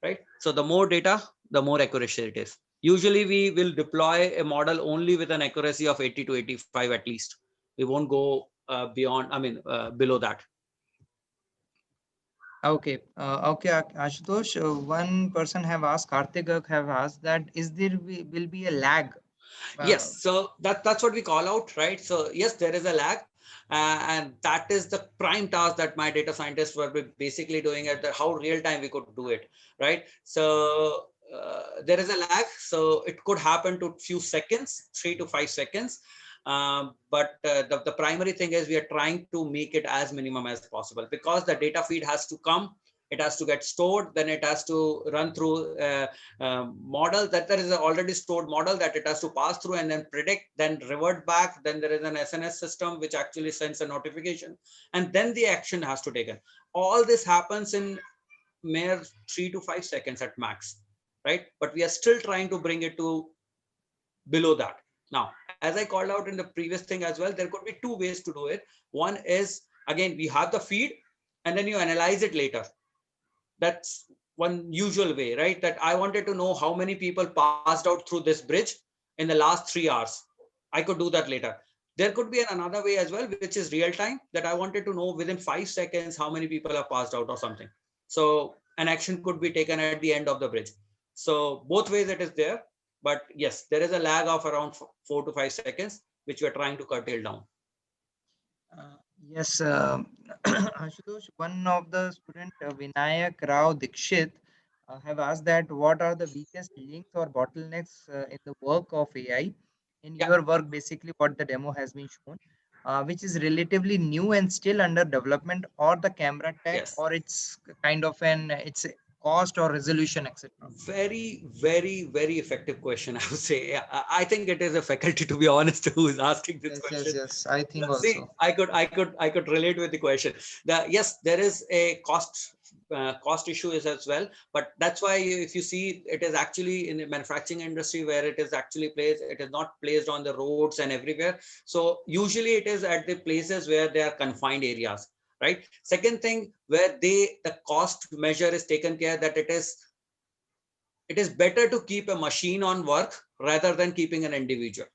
right? So the more data, the more accuracy it is. Usually we will deploy a model only with an accuracy of 80 to 85 at least. We won't go beyond, I mean, below that. Okay, Ashutosh. One person have asked, Karthik have asked that is there will be a lag? Yes, so that's what we call out, right? So yes, there is a lag, and that is the prime task that my data scientists were basically doing at the how real time we could do it, right? So there is a lag, so it could happen to few seconds, 3 to 5 seconds. But the primary thing is we are trying to make it as minimum as possible because the data feed has to come, it has to get stored, then it has to run through model that there is an already stored model that it has to pass through and then predict, then revert back. Then there is an SNS system which actually sends a notification, and then the action has to taken. All this happens in mere 3 to 5 seconds at max, right? But we are still trying to bring it to below that. Now, as I called out in the previous thing as well, there could be two ways to do it. One is, again, we have the feed and then you analyze it later. That's one usual way, right? That I wanted to know how many people passed out through this bridge in the last 3 hours. I could do that later. There could be another way as well, which is real time, that I wanted to know within 5 seconds how many people have passed out or something. So an action could be taken at the end of the bridge. So both ways it is there. But yes, there is a lag of around 4 to 5 seconds, which we are trying to curtail down. Yes, Ashutosh, one of the student Vinayak Rao Dikshit have asked that what are the weakest links or bottlenecks in the work of AI in Yeah. your work, basically what the demo has been shown. which is relatively new and still under development, or the camera tech, Yes. or it's kind of it's a cost or resolution, etc.? Very, very, very effective question, I would say. I think it is a faculty, to be honest, who is asking this Yes, question. yes. I think See, also. I could relate with the question. Yes, there is a cost issue is as well, but that's why if you see, it is actually in the manufacturing industry where it is actually placed. It is not placed on the roads and everywhere. So usually it is at the places where they are confined areas, right? Second thing, where the cost measure is taken care that it is better to keep a machine on work rather than keeping an individual,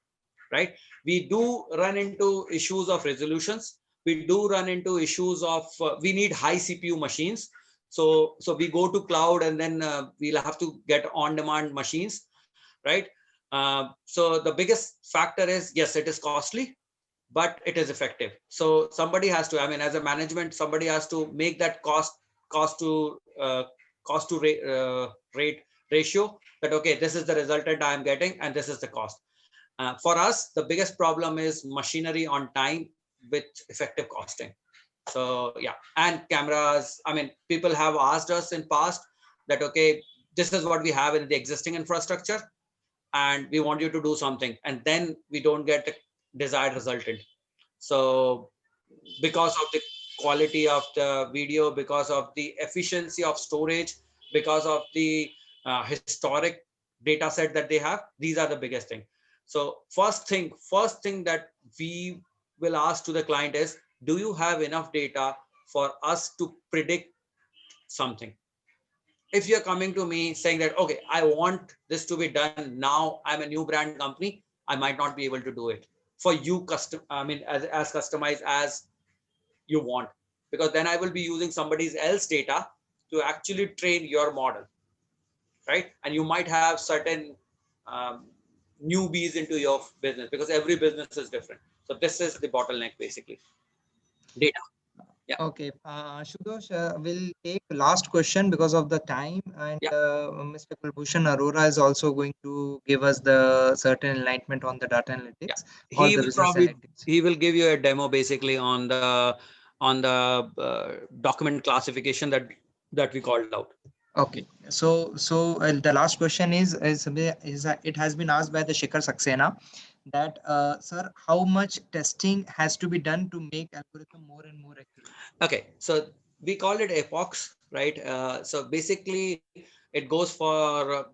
right? We do run into issues of resolutions. We do run into issues of we need high CPU machines. So we go to cloud, and then we'll have to get on-demand machines, right? So the biggest factor is, yes, it is costly, but it is effective. So somebody has to, I mean, as a management, somebody has to make that cost to rate ratio, that okay, this is the resultant I am getting, and this is the cost. For us, the biggest problem is machinery on time with effective costing. So yeah, and cameras. I mean, people have asked us in past that okay, this is what we have in the existing infrastructure, and we want you to do something, and then we don't get the desired resultant. So because of the quality of the video, because of the efficiency of storage, because of the historic data set that they have, these are the biggest thing. So first thing that we will ask to the client is, do you have enough data for us to predict something? If you're coming to me saying that okay, I want this to be done now, I'm a new brand company, I might not be able to do it for you custom, I mean, as customized as you want, because then I will be using somebody's else data to actually train your model, right? And you might have certain um, newbies into your business, because every business is different. So this is the bottleneck, basically, data. Yeah. Okay, Shudosh, we'll take last question because of the time, and Yeah. Mr. Kulbhushan Arora is also going to give us the certain enlightenment on the data Yeah, analytics or he the will business probably analytics. he will give you a demo basically on the document classification that we called out. Okay, so the last question is it has been asked by the Shikhar Saxena that sir, how much testing has to be done to make algorithm more and more accurate? Okay, so we call it epochs, right? So basically, it goes for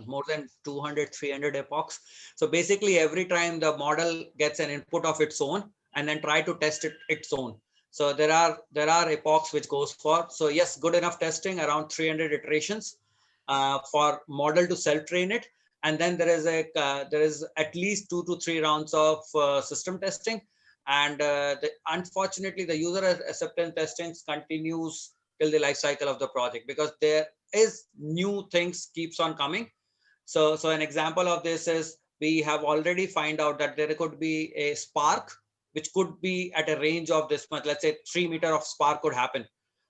more than 200, 300 epochs. So basically, every time the model gets an input of its own, and then try to test it its own. So there are epochs which goes for. So yes, good enough testing, around 300 iterations for model to self train it, and then there is at least 2 to 3 rounds of system testing, and unfortunately the user acceptance testing continues till the life cycle of the project, because there is new things keeps on coming. So an example of this is, we have already find out that there could be a spark which could be at a range of this much, let's say 3 meter of spark could happen,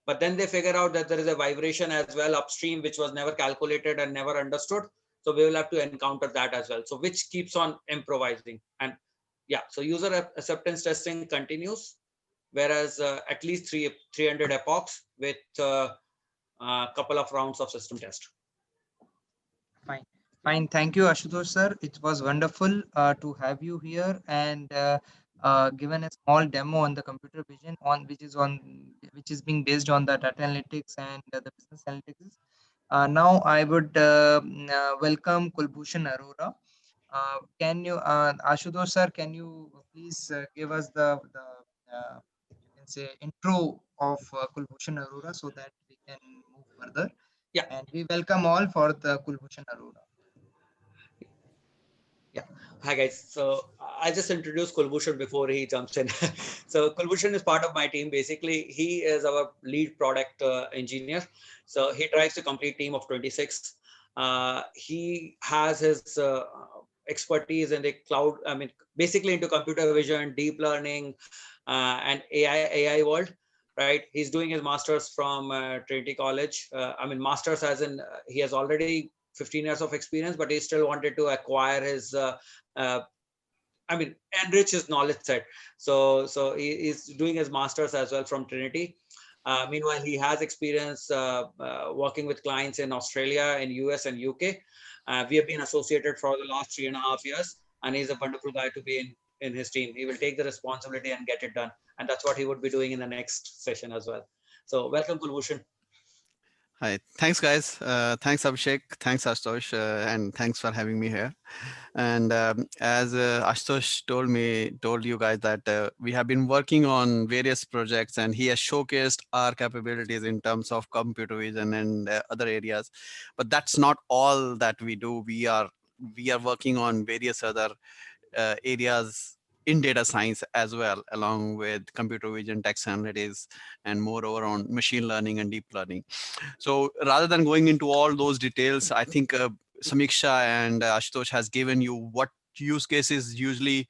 but then they figure out that there is a vibration as well upstream which was never calculated and never understood. So we will have to encounter that as well, so which keeps on improvising. And yeah, so user acceptance testing continues, whereas at least 300 epochs with a couple of rounds of system test. Fine, fine. Thank you, Ashutosh sir. It was wonderful to have you here and given a small demo on the computer vision which is being based on the data analytics and the business analytics. Now I would welcome Kulbhushan Arora. Can you, Ashutosh sir, can you please give us the you can say intro of Kulbhushan Arora so that we can move further? Yeah. And we welcome all for the Kulbhushan Arora. Yeah. Hi guys. So I just introduced Kulbhushan before he jumps in. So Kulbhushan is part of my team. Basically, he is our lead product engineer. So he drives a complete team of 26. He has his expertise in the cloud. I mean, basically into computer vision, deep learning, and AI world. Right. He's doing his masters from Trinity College. I mean, masters as in he has already 15 years of experience, but he still wanted to acquire his I mean, enrich his knowledge set. So he is doing his master's as well from Trinity. Meanwhile, he has experience working with clients in Australia, in US and UK. We have been associated for the last 3.5 years, and he's a wonderful guy to be in his team. He will take the responsibility and get it done. And that's what he would be doing in the next session as well. So welcome, Kulbhushan. Hi, thanks guys. Thanks Abhishek, thanks Ashutosh, and thanks for having me here. And as Ashutosh told you guys that we have been working on various projects, and he has showcased our capabilities in terms of computer vision and other areas. But that's not all that we do. We are working on various other areas in data science as well, along with computer vision, text analytics, and moreover on machine learning and deep learning. So rather than going into all those details, I think Samiksha and Ashutosh has given you what use cases usually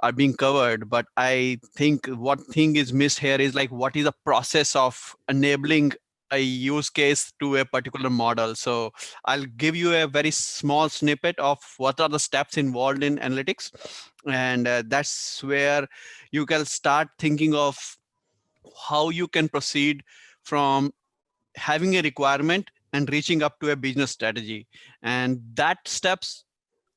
are being covered. But I think what thing is missed here is like, what is the process of enabling a use case to a particular model. So I'll give you a very small snippet of what are the steps involved in analytics. And that's where you can start thinking of how you can proceed from having a requirement and reaching up to a business strategy. And that steps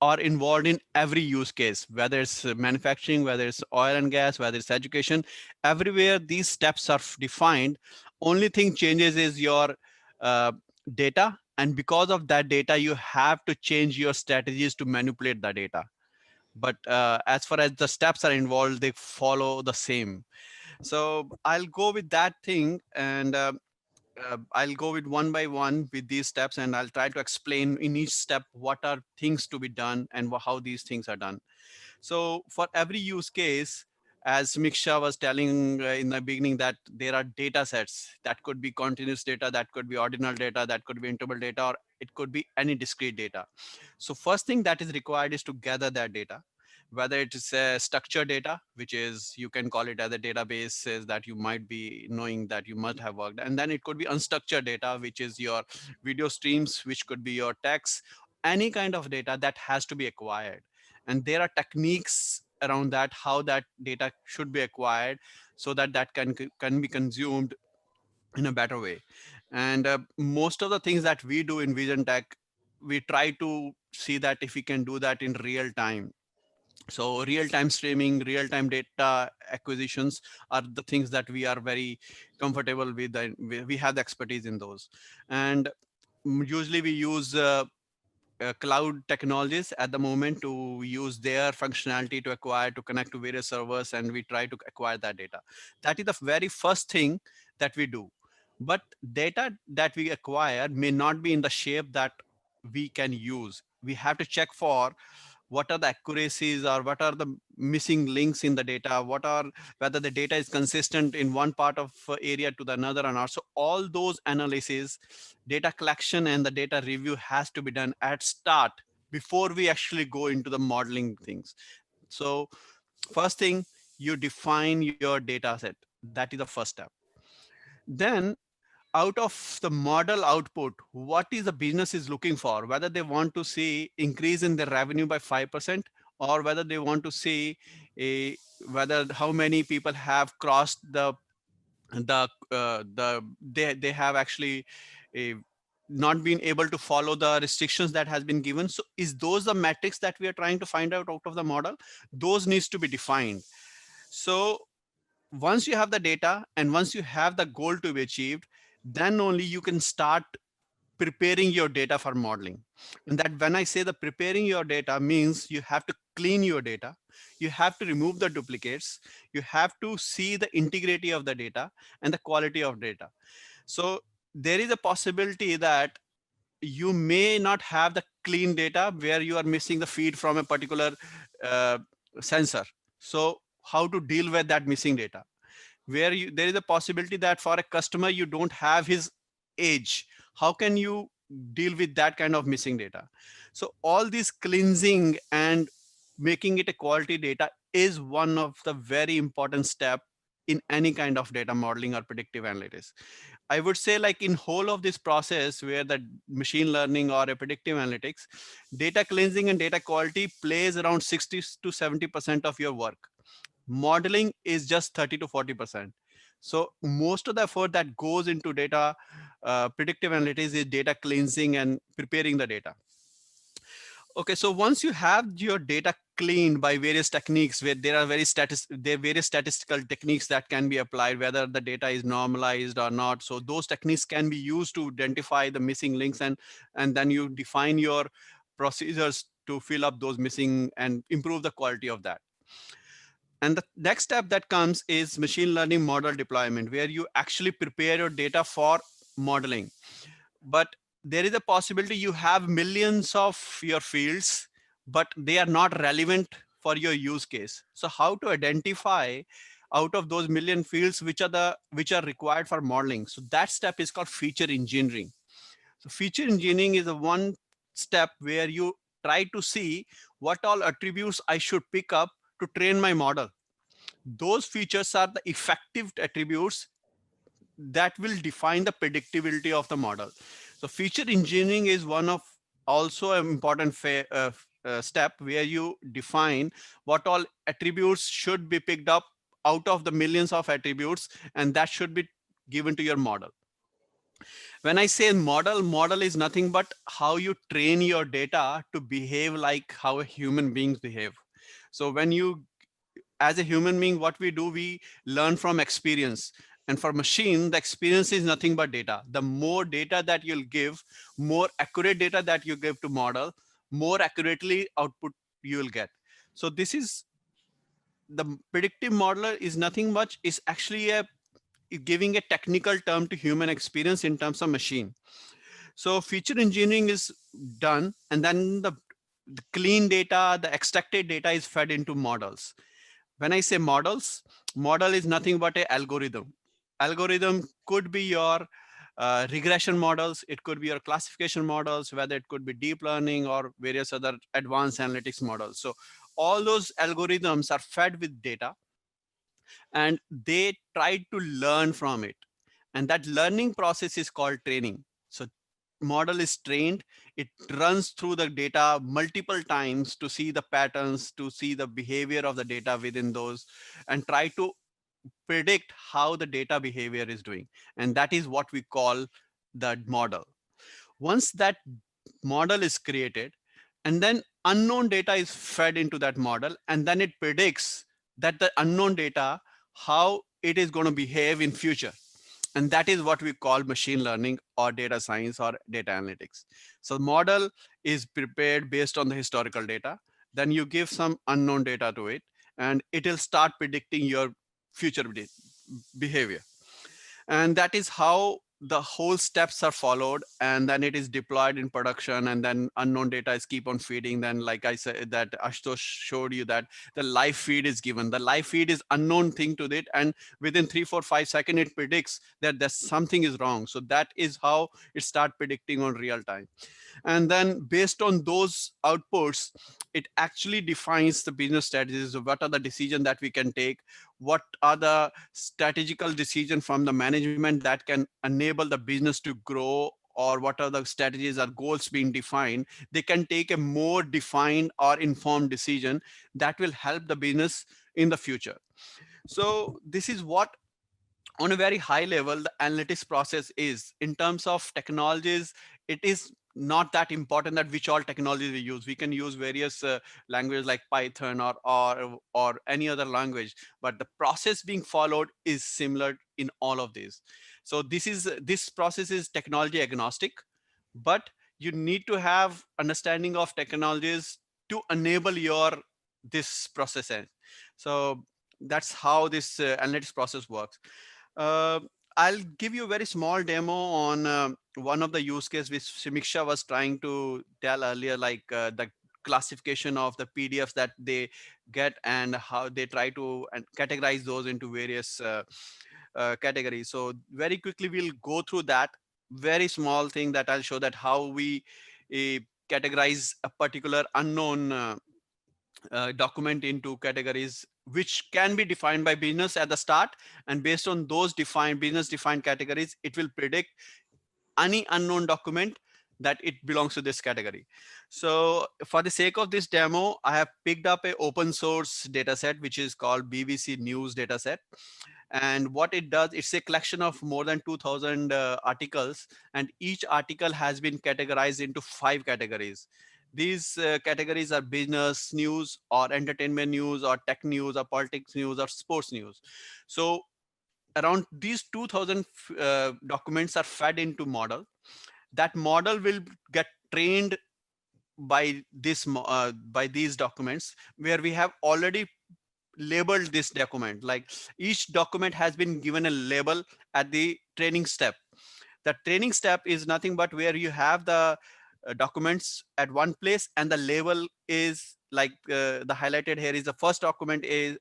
are involved in every use case, whether it's manufacturing, whether it's oil and gas, whether it's education. Everywhere these steps are defined. Only thing changes is your data. And because of that data, you have to change your strategies to manipulate the data. But as far as the steps are involved, they follow the same. So I'll go with that thing, and I'll go with one by one with these steps, and I'll try to explain in each step what are things to be done and how these things are done. So for every use case, as Miksha was telling in the beginning, that there are data sets that could be continuous data, that could be ordinal data, that could be interval data, or it could be any discrete data. So first thing that is required is to gather that data, whether it is structured data, which is, you can call it as a database that you might be knowing that you must have worked. And then it could be unstructured data, which is your video streams, which could be your text, any kind of data that has to be acquired. And there are techniques around that, how that data should be acquired so that that can be consumed in a better way. And most of the things that we do in Vision Tech, we try to see that if we can do that in real time. So real-time streaming, real-time data acquisitions are the things that we are very comfortable with, and we have the expertise in those. And usually we use cloud technologies at the moment to use their functionality to acquire, to connect to various servers, and we try to acquire that data. That is the very first thing that we do. But data that we acquire may not be in the shape that we can use. We have to check for what are the accuracies, or what are the missing links in the data, whether the data is consistent in one part of area to the another or not. So all those analysis, data collection, and the data review has to be done at start before we actually go into the modeling things. So first thing, you define your data set. That is the first step. Then out of the model output, what is the business is looking for, whether they want to see increase in their revenue by 5%, or whether they want to see whether how many people have crossed they have actually not been able to follow the restrictions that has been given. So is those the metrics that we are trying to find out of the model? Those needs to be defined. So once you have the data and once you have the goal to be achieved, then only you can start preparing your data for modeling. And that, when I say the preparing your data, means you have to clean your data, you have to remove the duplicates, you have to see the integrity of the data and the quality of data. So there is a possibility that you may not have the clean data where you are missing the feed from a particular sensor. So how to deal with that missing data? Where there is a possibility that for a customer, you don't have his age. How can you deal with that kind of missing data? So all this cleansing and making it a quality data is one of the very important step in any kind of data modeling or predictive analytics. I would say like in whole of this process where the machine learning or a predictive analytics, data cleansing and data quality plays around 60 to 70% of your work. Modeling is just 30 to 40%. So most of the effort that goes into data predictive analytics is data cleansing and preparing the data. Okay, so once you have your data cleaned by various techniques, where there are various statistical techniques that can be applied, whether the data is normalized or not. So those techniques can be used to identify the missing links, and then you define your procedures to fill up those missing and improve the quality of that. And the next step that comes is machine learning model deployment, where you actually prepare your data for modeling. But there is a possibility you have millions of your fields, but they are not relevant for your use case. So how to identify out of those million fields which are required for modeling? So that step is called feature engineering. So feature engineering is the one step where you try to see what all attributes I should pick up to train my model. Those features are the effective attributes that will define the predictability of the model. So feature engineering is one of also an important step where you define what all attributes should be picked up out of the millions of attributes, and that should be given to your model. When I say model is nothing but how you train your data to behave like how a human beings behave. So when you, as a human being, what we do, we learn from experience. And for machine, the experience is nothing but data. The more data that you'll give, more accurate data that you give to model, more accurately output you will get. So this is the predictive modeler is nothing much, is actually giving a technical term to human experience in terms of machine. So feature engineering is done, and then the clean data, the extracted data is fed into models. When I say models, model is nothing but an algorithm. Algorithm could be your regression models, it could be your classification models, whether it could be deep learning or various other advanced analytics models. So all those algorithms are fed with data, and they try to learn from it. And that learning process is called training. So model is trained, it runs through the data multiple times to see the patterns, to see the behavior of the data within those, and try to predict how the data behavior is doing. And that is what we call the model. Once that model is created, and then unknown data is fed into that model, and then it predicts that the unknown data, how it is going to behave in future. And that is what we call machine learning or data science or data analytics. So model is prepared based on the historical data. Then you give some unknown data to it, and it will start predicting your future behavior. And that is how the whole steps are followed, and then it is deployed in production, and then unknown data is keep on feeding. Then, like I said, that Ashutosh showed you, that the live feed is given. The live feed is unknown thing to it, and within 3, 4, 5 seconds, it predicts that there's something is wrong. So that is how it start predicting on real time. And then based on those outputs, it actually defines the business strategies of what are the decisions that we can take, what are the strategical decisions from the management that can enable the business to grow, or what are the strategies or goals being defined. They can take a more defined or informed decision that will help the business in the future. So this is what, on a very high level, the analytics process is. In terms of technologies, it is not that important that which all technologies we use. We can use various languages like Python or any other language, but the process being followed is similar in all of these. So this process is technology agnostic, but you need to have understanding of technologies to enable this process. So that's how this analytics process works. Uh, I'll give you a very small demo on one of the use case which Samiksha was trying to tell earlier, like the classification of the PDFs that they get and how they try to categorize those into various categories. So very quickly, we'll go through that very small thing that I'll show that how we categorize a particular unknown document into categories which can be defined by business at the start, and based on those business defined categories, it will predict any unknown document that it belongs to this category. So for the sake of this demo, I have picked up a open source data set, which is called BBC News dataset. And what it does, it's a collection of more than 2000 articles, and each article has been categorized into 5 categories. These categories are business news or entertainment news or tech news or politics news or sports news. So around these 2000 documents are fed into model. That model will get trained by by these documents, where we have already labeled this document. Like each document has been given a label at the training step. The training step is nothing but where you have the documents at one place, and the label is like the highlighted here is the first document is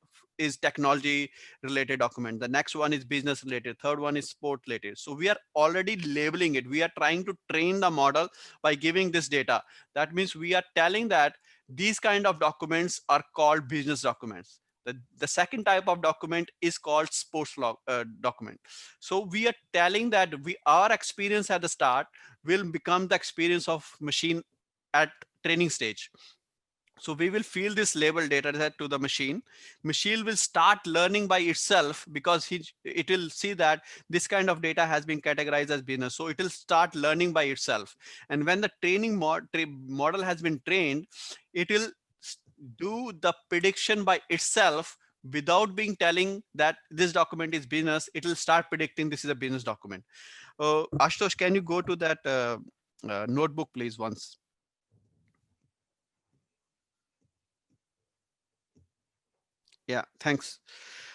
technology related document, the next one is business related, third one is sport related. So we are already labeling it. We are trying to train the model by giving this data. That means we are telling that these kind of documents are called business documents. The second type of document is called sports log document. So we are telling that our experience at the start will become the experience of machine at training stage. So we will feed this label data set to the machine. Machine will start learning by itself, because it will see that this kind of data has been categorized as business. So it will start learning by itself. And when the training model has been trained, it will do the prediction by itself without being telling that this document is business. It will start predicting this is a business document. Ashutosh, can you go to that notebook, please, once? Yeah, thanks.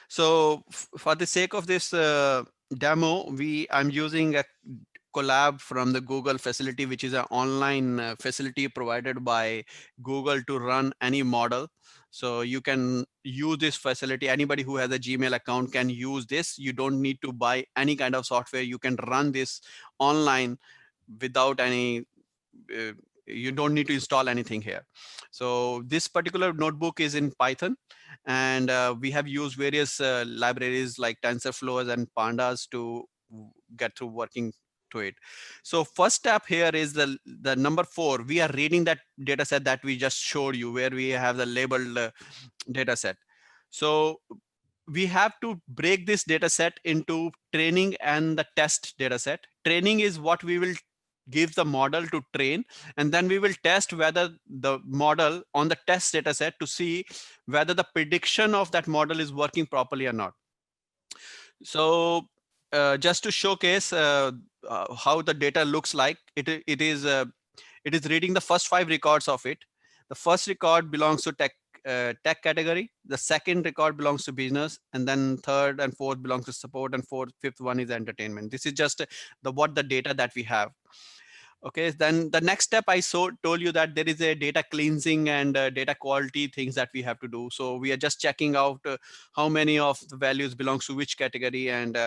So for the sake of this demo, I'm using a Colab from the Google facility, which is an online facility provided by Google to run any model. So you can use this facility. Anybody who has a Gmail account can use this. You don't need to buy any kind of software. You can run this online without any you don't need to install anything here. So this particular notebook is in Python, and we have used various libraries like TensorFlow and Pandas to get through working to it. So first step here is the number 4. We are reading that data set that we just showed you, where we have the labeled data set. So we have to break this data set into training and the test data set. Training is what we will give the model to train, and then we will test whether the model on the test data set to see whether the prediction of that model is working properly or not. So just to showcase how the data looks like, it is reading the first 5 records of it. The first record belongs to tech category. The second record belongs to business, and then third and fourth belongs to support, and fifth one is entertainment. This is just the data that we have. Okay, then the next step I told you that there is a data cleansing and data quality things that we have to do. So we are just checking out how many of the values belongs to which category, and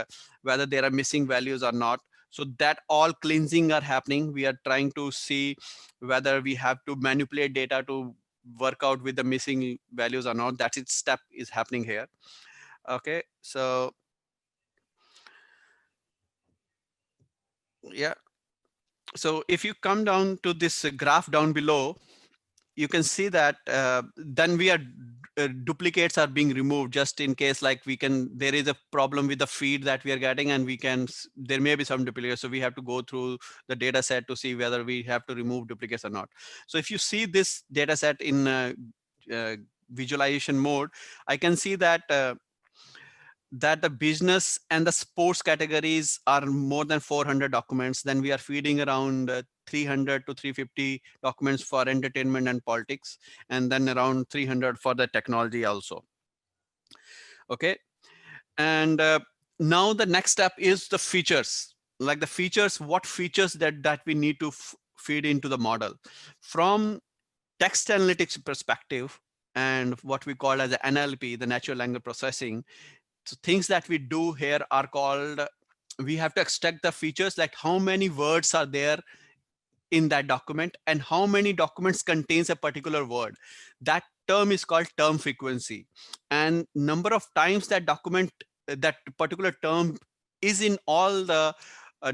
whether there are missing values or not. So that all cleansing are happening. We are trying to see whether we have to manipulate data to work out with the missing values or not. That step is happening here. Okay, so yeah. So if you come down to this graph down below, you can see that then duplicates are being removed, just in case like there is a problem with the feed that we are getting, and there may be some duplicates. So we have to go through the data set to see whether we have to remove duplicates or not. So if you see this data set in visualization mode, I can see that that the business and the sports categories are more than 400 documents. Then we are feeding around 300 to 350 documents for entertainment and politics, and then around 300 for the technology also. Okay, and now the next step is the features. Like the features, what features that we need to feed into the model. From text analytics perspective, and what we call as the NLP, the natural language processing, so things that we do here are called, we have to extract the features, like how many words are there in that document and how many documents contains a particular word. That term is called term frequency, and number of times that that particular term is in all the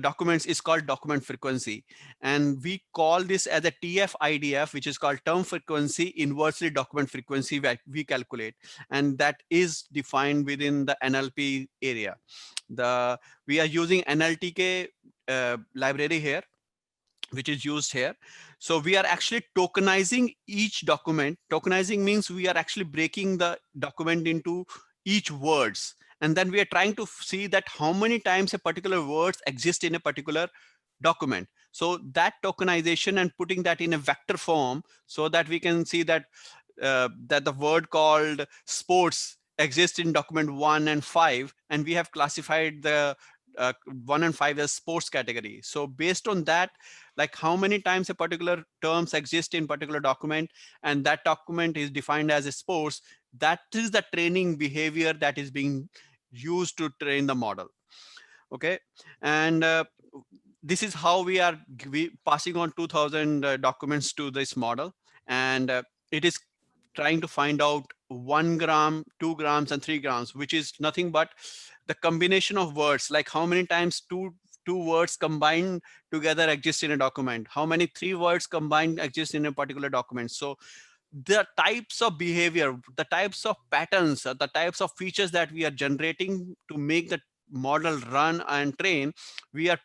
documents is called document frequency. And we call this as a TF-IDF, which is called term frequency inversely document frequency that we calculate. And that is defined within the NLP area. We are using NLTK library here, which is used here. So we are actually tokenizing each document. Tokenizing means we are actually breaking the document into each words. And then we are trying to see that how many times a particular words exist in a particular document. So that tokenization and putting that in a vector form so that we can see that that the word called sports exists in document 1 and 5, and we have classified the 1 and 5 as sports category. So based on that, like how many times a particular terms exist in particular document, and that document is defined as a sports, that is the training behavior that is being used to train the model. Okay, and this is how we are passing on 2000 documents to this model, and it is trying to find out 1 gram, 2 grams, and 3 grams, which is nothing but the combination of words, like how many times two words combined together exist in a document, how many 3 words combined exist in a particular document. So the types of behavior, the types of patterns, the types of features that we are generating to make the model run and train, we are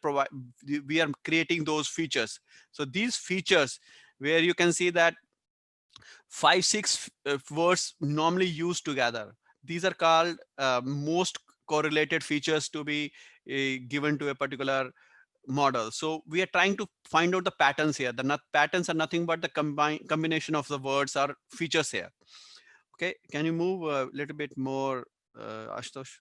creating those features. So these features, where you can see that 5-6 words normally used together, these are called most correlated features to be given to a particular model. So we are trying to find out the patterns here. The patterns are nothing but the combination of the words or features here. Okay, can you move a little bit more, Ashutosh?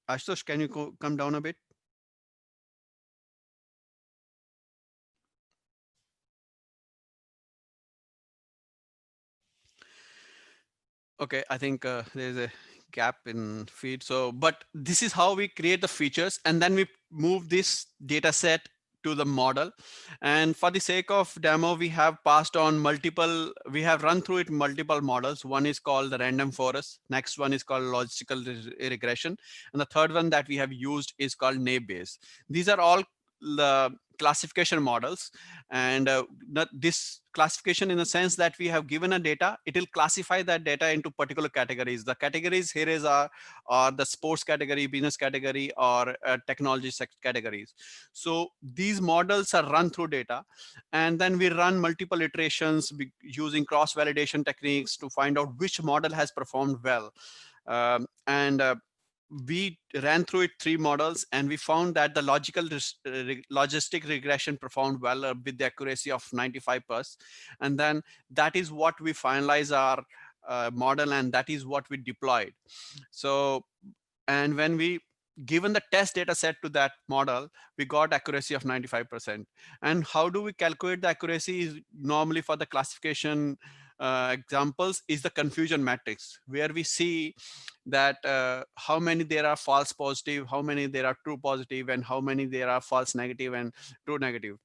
Ashutosh, can you come down a bit? Okay, I think there's a gap in feed. So, but this is how we create the features, and then we move this data set to the model. And for the sake of demo, we have passed on multiple, we have run through it multiple models. One is called the random forest. Next one is called logistical regression. And the third one that we have used is called naive Bayes. These are all the classification models, and this classification in the sense that we have given a data, it will classify that data into particular categories. The categories here are the sports category, business category, or technology categories. So these models are run through data, and then we run multiple iterations using cross validation techniques to find out which model has performed well. We ran through it 3 models, and we found that the logistic regression performed well with the accuracy of 95%. And then that is what we finalize our model, and that is what we deployed. So, and when we given the test data set to that model, we got accuracy of 95%. And how do we calculate the accuracy? Is normally for the classification examples is the confusion matrix, where we see that how many there are false positive, how many there are true positive, and how many there are false negative and true negative.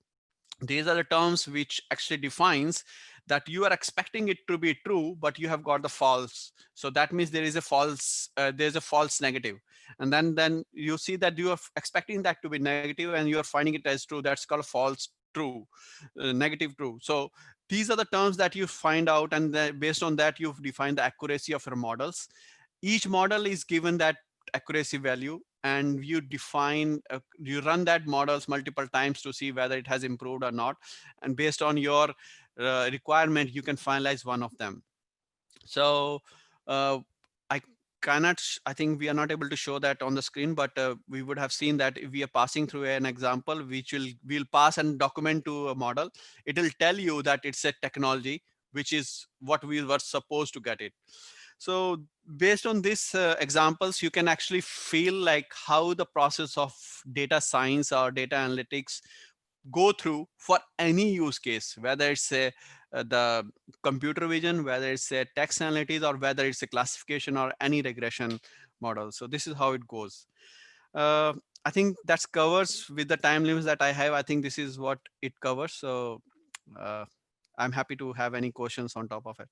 These are the terms which actually defines that you are expecting it to be true, but you have got the false. So that means there is a false, there's a false negative. And then you see that you are expecting that to be negative and you are finding it as true. That's called false true, negative true. So these are the terms that you find out, and based on that, you've defined the accuracy of your models. Each model is given that accuracy value, and you define, you run that models multiple times to see whether it has improved or not. And based on your requirement, you can finalize one of them. So I think we are not able to show that on the screen, but we would have seen that if we are passing through an example, which we'll pass and document to a model, it will tell you that it's a technology, which is what we were supposed to get it. So based on these examples, you can actually feel like how the process of data science or data analytics go through for any use case, whether it's the computer vision, whether it's a text analytics, or whether it's a classification or any regression model. So this is how it goes. I think that covers with the time limits that I have. I think this is what it covers. So I'm happy to have any questions on top of it.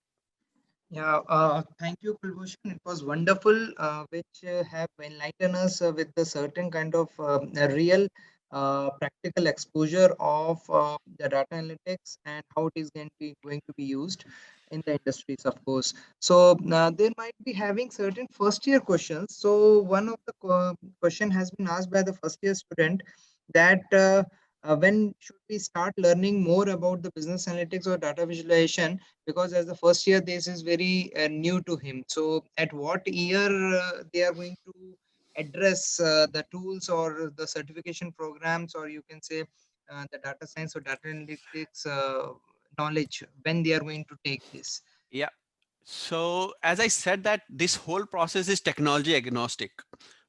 Yeah, thank you, Kulbhushan. It was wonderful, which have enlightened us with a certain kind of a real practical exposure of the data analytics and how it is going to be used in the industries, of course. So they might be having certain first year questions. So one of the question has been asked by the first year student that when should we start learning more about the business analytics or data visualization, because as the first year this is very new to him. So at what year they are going to address the tools or the certification programs, or you can say the data science or data analytics knowledge, when they are going to take this? Yeah. So as I said that this whole process is technology agnostic,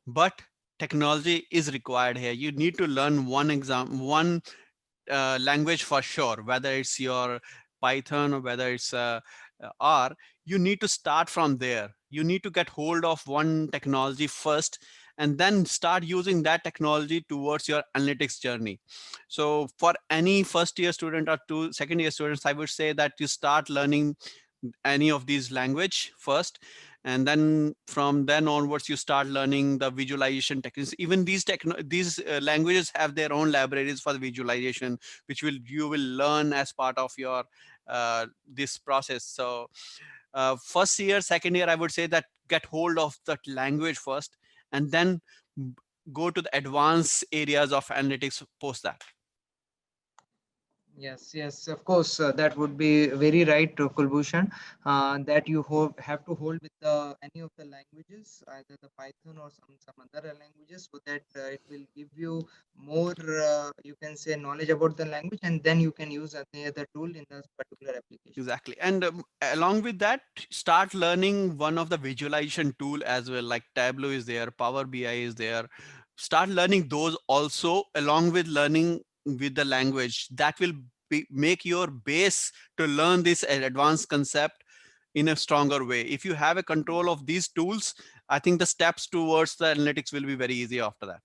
but technology is required here. You need to learn one language for sure, whether it's your Python or whether it's R. You need to start from there. You need to get hold of one technology first and then start using that technology towards your analytics journey. So for any first year student or second year students, I would say that you start learning any of these language first, and then from then onwards you start learning the visualization techniques. Even these languages have their own libraries for the visualization, which you will learn as part of your this process. So first year, second year, I would say that get hold of that language first, and then go to the advanced areas of analytics post that. Yes, yes, of course, that would be very right, Kulbhushan, that you have to hold with any of the languages, either the Python or some other languages, so that it will give you more, you can say, knowledge about the language, and then you can use any other tool in this particular application. Exactly. And along with that, start learning one of the visualization tool as well, like Tableau is there, Power BI is there. Start learning those also along with learning with the language. That will make your base to learn this advanced concept in a stronger way. If you have a control of these tools, I think the steps towards the analytics will be very easy after that.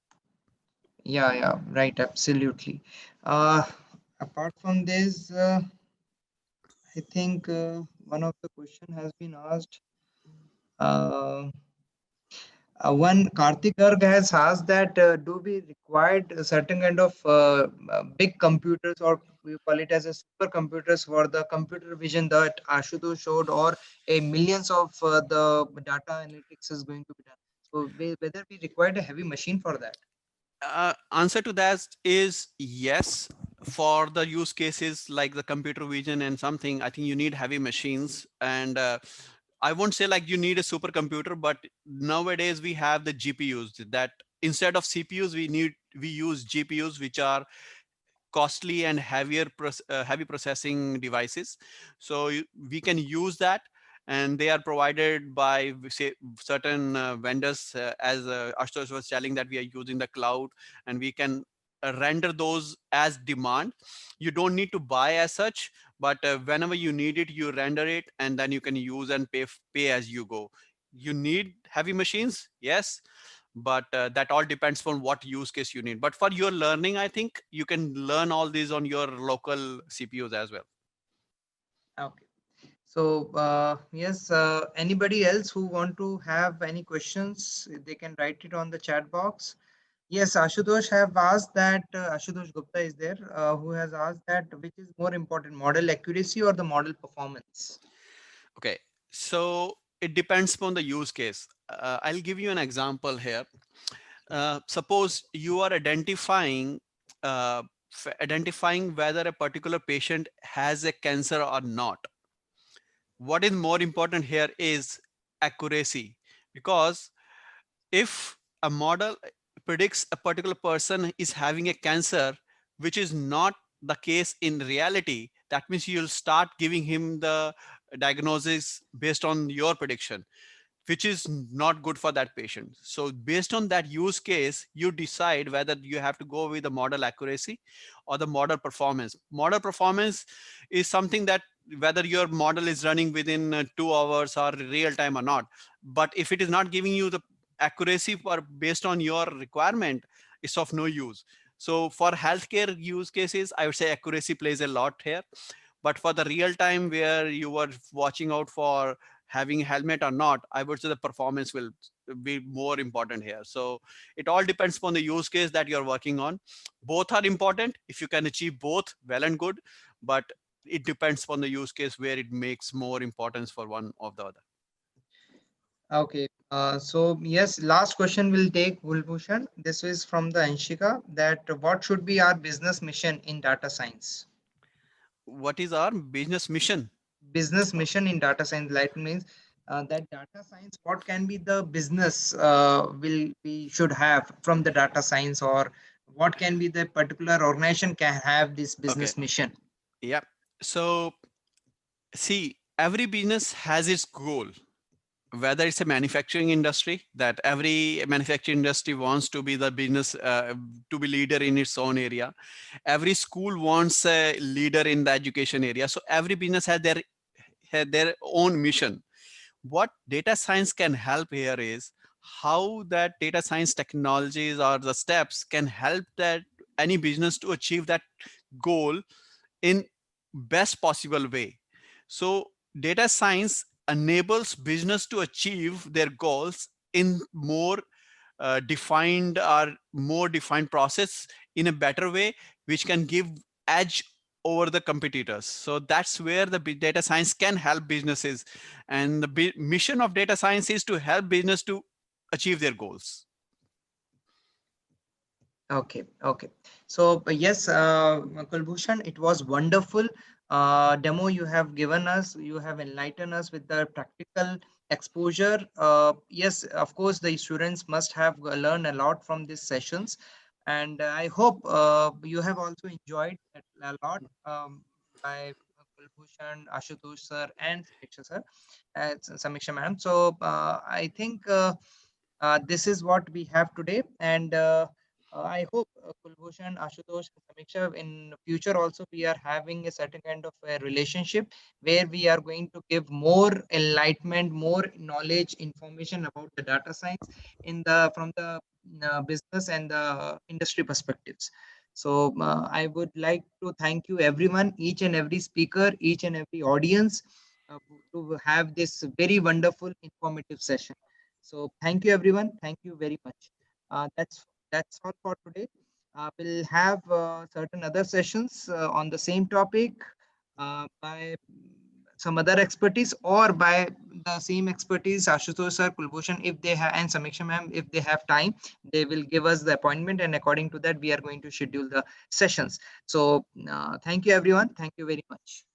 Yeah, yeah, right, absolutely. Apart from this, I think one of the question has been asked. Uh, one Karthik Garg has asked that do we required a certain kind of big computers, or we call it as a supercomputers, for the computer vision that Ashutosh showed, or a millions of the data analytics is going to be done? So whether we required a heavy machine for that? Answer to that is yes. For the use cases like the computer vision and something, I think you need heavy machines. And I won't say like you need a supercomputer, but nowadays we have the GPUs that instead of CPUs, we use GPUs, which are costly and heavy processing devices. So we can use that, and they are provided by say certain vendors, as Ashutosh was telling that we are using the cloud, and we can render those as demand. You don't need to buy as such, but whenever you need it, you render it, and then you can use and pay as you go. You need heavy machines, yes, but that all depends on what use case you need. But for your learning, I think you can learn all these on your local CPUs as well. Okay. So yes, anybody else who want to have any questions, they can write it on the chat box. Yes, Ashutosh have asked that, Ashutosh Gupta is there, who has asked that which is more important, model accuracy or the model performance? Okay, so it depends upon the use case. I'll give you an example here. Suppose you are identifying whether a particular patient has a cancer or not. What is more important here is accuracy, because if a model predicts a particular person is having a cancer, which is not the case in reality, that means you'll start giving him the diagnosis based on your prediction, which is not good for that patient. So based on that use case, you decide whether you have to go with the model accuracy or the model performance. Model performance is something that whether your model is running within 2 hours or real time or not. But if it is not giving you the accuracy for based on your requirement, it's of no use. So for healthcare use cases, I would say accuracy plays a lot here. But for the real time where you were watching out for having a helmet or not, I would say the performance will be more important here. So it all depends upon the use case that you're working on. Both are important. If you can achieve both, well and good, but it depends upon the use case where it makes more importance for one or the other. Okay. So yes, last question will take Gulbhushan. This is from the Anshika, that what should be our business mission in data science? What is our business mission? Business mission in data science, like means that data science, what can be the business will we should have from the data science, or what can be the particular organization can have this business mission? Yeah. So see, every business has its goal. Whether it's a manufacturing industry, that every manufacturing industry wants to be the business, to be leader in its own area. Every school wants a leader in the education area. So every business has their own mission. What data science can help here is how that data science technologies or the steps can help that any business to achieve that goal in best possible way. So data science enables business to achieve their goals in more defined or more defined process in a better way, which can give edge over the competitors. So that's where the data science can help businesses, and the mission of data science is to help business to achieve their goals. Okay, okay. So yes, Kulbhushan, it was wonderful demo you have given us. You have enlightened us with the practical exposure. Yes, of course, the students must have learned a lot from these sessions, and I hope you have also enjoyed a lot by Kulbhushan, Ashutosh sir, and Samiksha sir, Samiksha ma'am. So I think this is what we have today, and I hope Kulbhushan, Ashutosh, and Samiksha, in future also we are having a certain kind of a relationship where we are going to give more enlightenment, more knowledge, information about the data science in the from the business and the industry perspectives. So I would like to thank you everyone, each and every speaker, each and every audience, to have this very wonderful, informative session. So thank you everyone. Thank you very much. That's all for today. We'll have certain other sessions on the same topic by some other expertise, or by the same expertise, Ashutosh sir, Kulbhushan, if they have, and Samiksha ma'am, if they have time, they will give us the appointment, and according to that, we are going to schedule the sessions. So thank you everyone. Thank you very much.